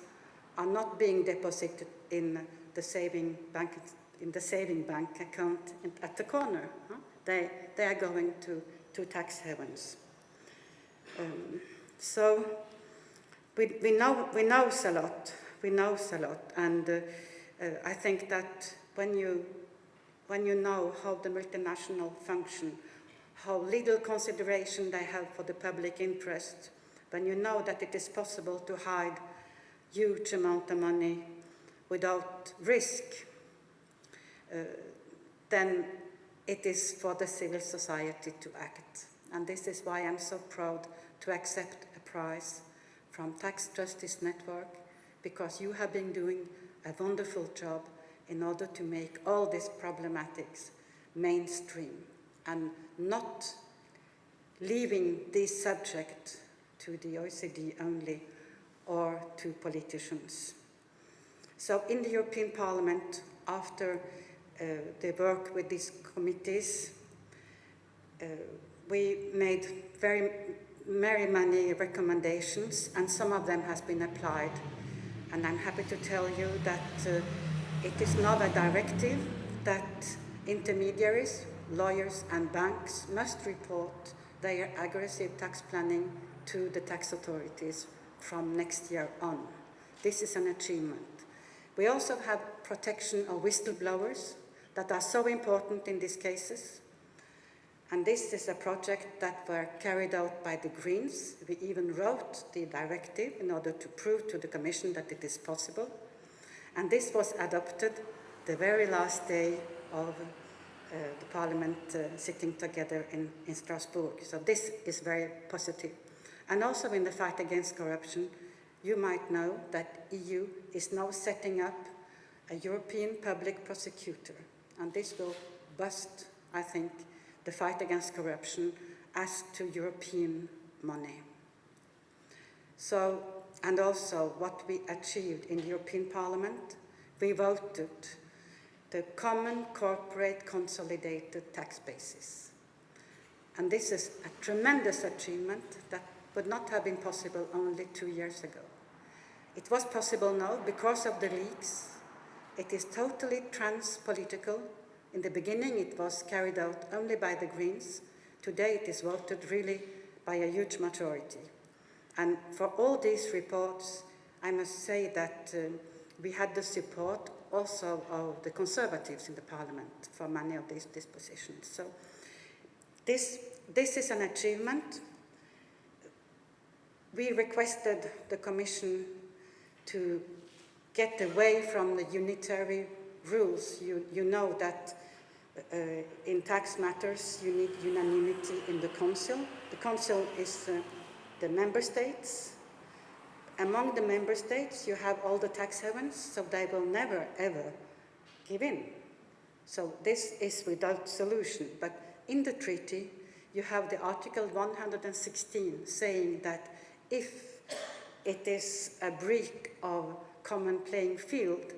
are not being deposited in the saving bank account at the corner. Huh? They are going to tax havens. So we know a lot. We know a lot, and I think that when you know how the multinational function, how little consideration they have for the public interest, when you know that it is possible to hide huge amount of money without risk, then it is for the civil society to act. And this is why I'm so proud to accept a prize from Tax Justice Network, because you have been doing a wonderful job in order to make all these problematics mainstream and not leaving this subject to the OECD only or to politicians. So in the European Parliament, after the work with these committees, we made very many recommendations, and some of them has been applied. And I'm happy to tell you that it is not a directive that intermediaries, lawyers and banks must report their aggressive tax planning to the tax authorities from next year on. This is an achievement. We also have protection of whistleblowers that are so important in these cases. And this is a project that were carried out by the Greens. We even wrote the directive in order to prove to the Commission that it is possible. And this was adopted the very last day of the Parliament sitting together in Strasbourg. So this is very positive. And also in the fight against corruption, you might know that EU is now setting up a European public prosecutor. And this will bust, I think, the fight against corruption as to European money. So, and also what we achieved in the European Parliament, we voted the Common Corporate Consolidated Tax Basis. And this is a tremendous achievement that would not have been possible only 2 years ago. It was possible now because of the leaks. It is totally trans-political. In the beginning, it was carried out only by the Greens. Today, it is voted really by a huge majority. And for all these reports, I must say that we had the support also of the Conservatives in the Parliament for many of these positions. So this is an achievement. We requested the Commission to get away from the unitary rules. You know that in tax matters you need unanimity in the Council. The Council is the member states. Among the member states you have all the tax havens, so they will never ever give in. So this is without solution. But in the treaty you have the Article 116 saying that if it is a breach of common playing field,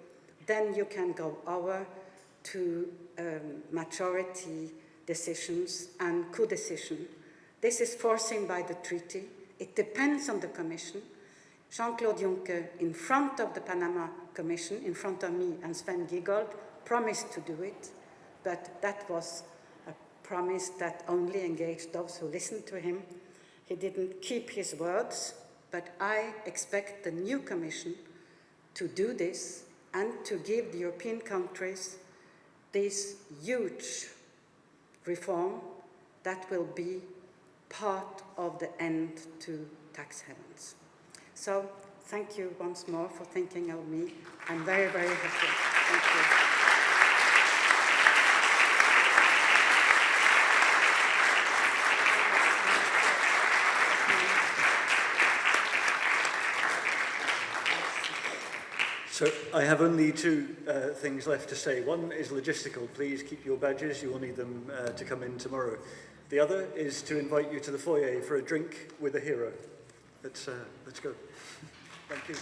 then you can go over to majority decisions and co-decision. This is foreseen by the treaty. It depends on the Commission. Jean-Claude Juncker, in front of the Panama Commission, in front of me and Sven Giegold, promised to do it, but that was a promise that only engaged those who listened to him. He didn't keep his words, but I expect the new Commission to do this and to give the European countries this huge reform that will be part of the end to tax havens. So thank you once more for thinking of me. I'm very, very happy. Thank you. So I have only two things left to say. One is logistical. Please keep your badges. You will need them to come in tomorrow. The other is to invite you to the foyer for a drink with a hero. Let's go. Thank you.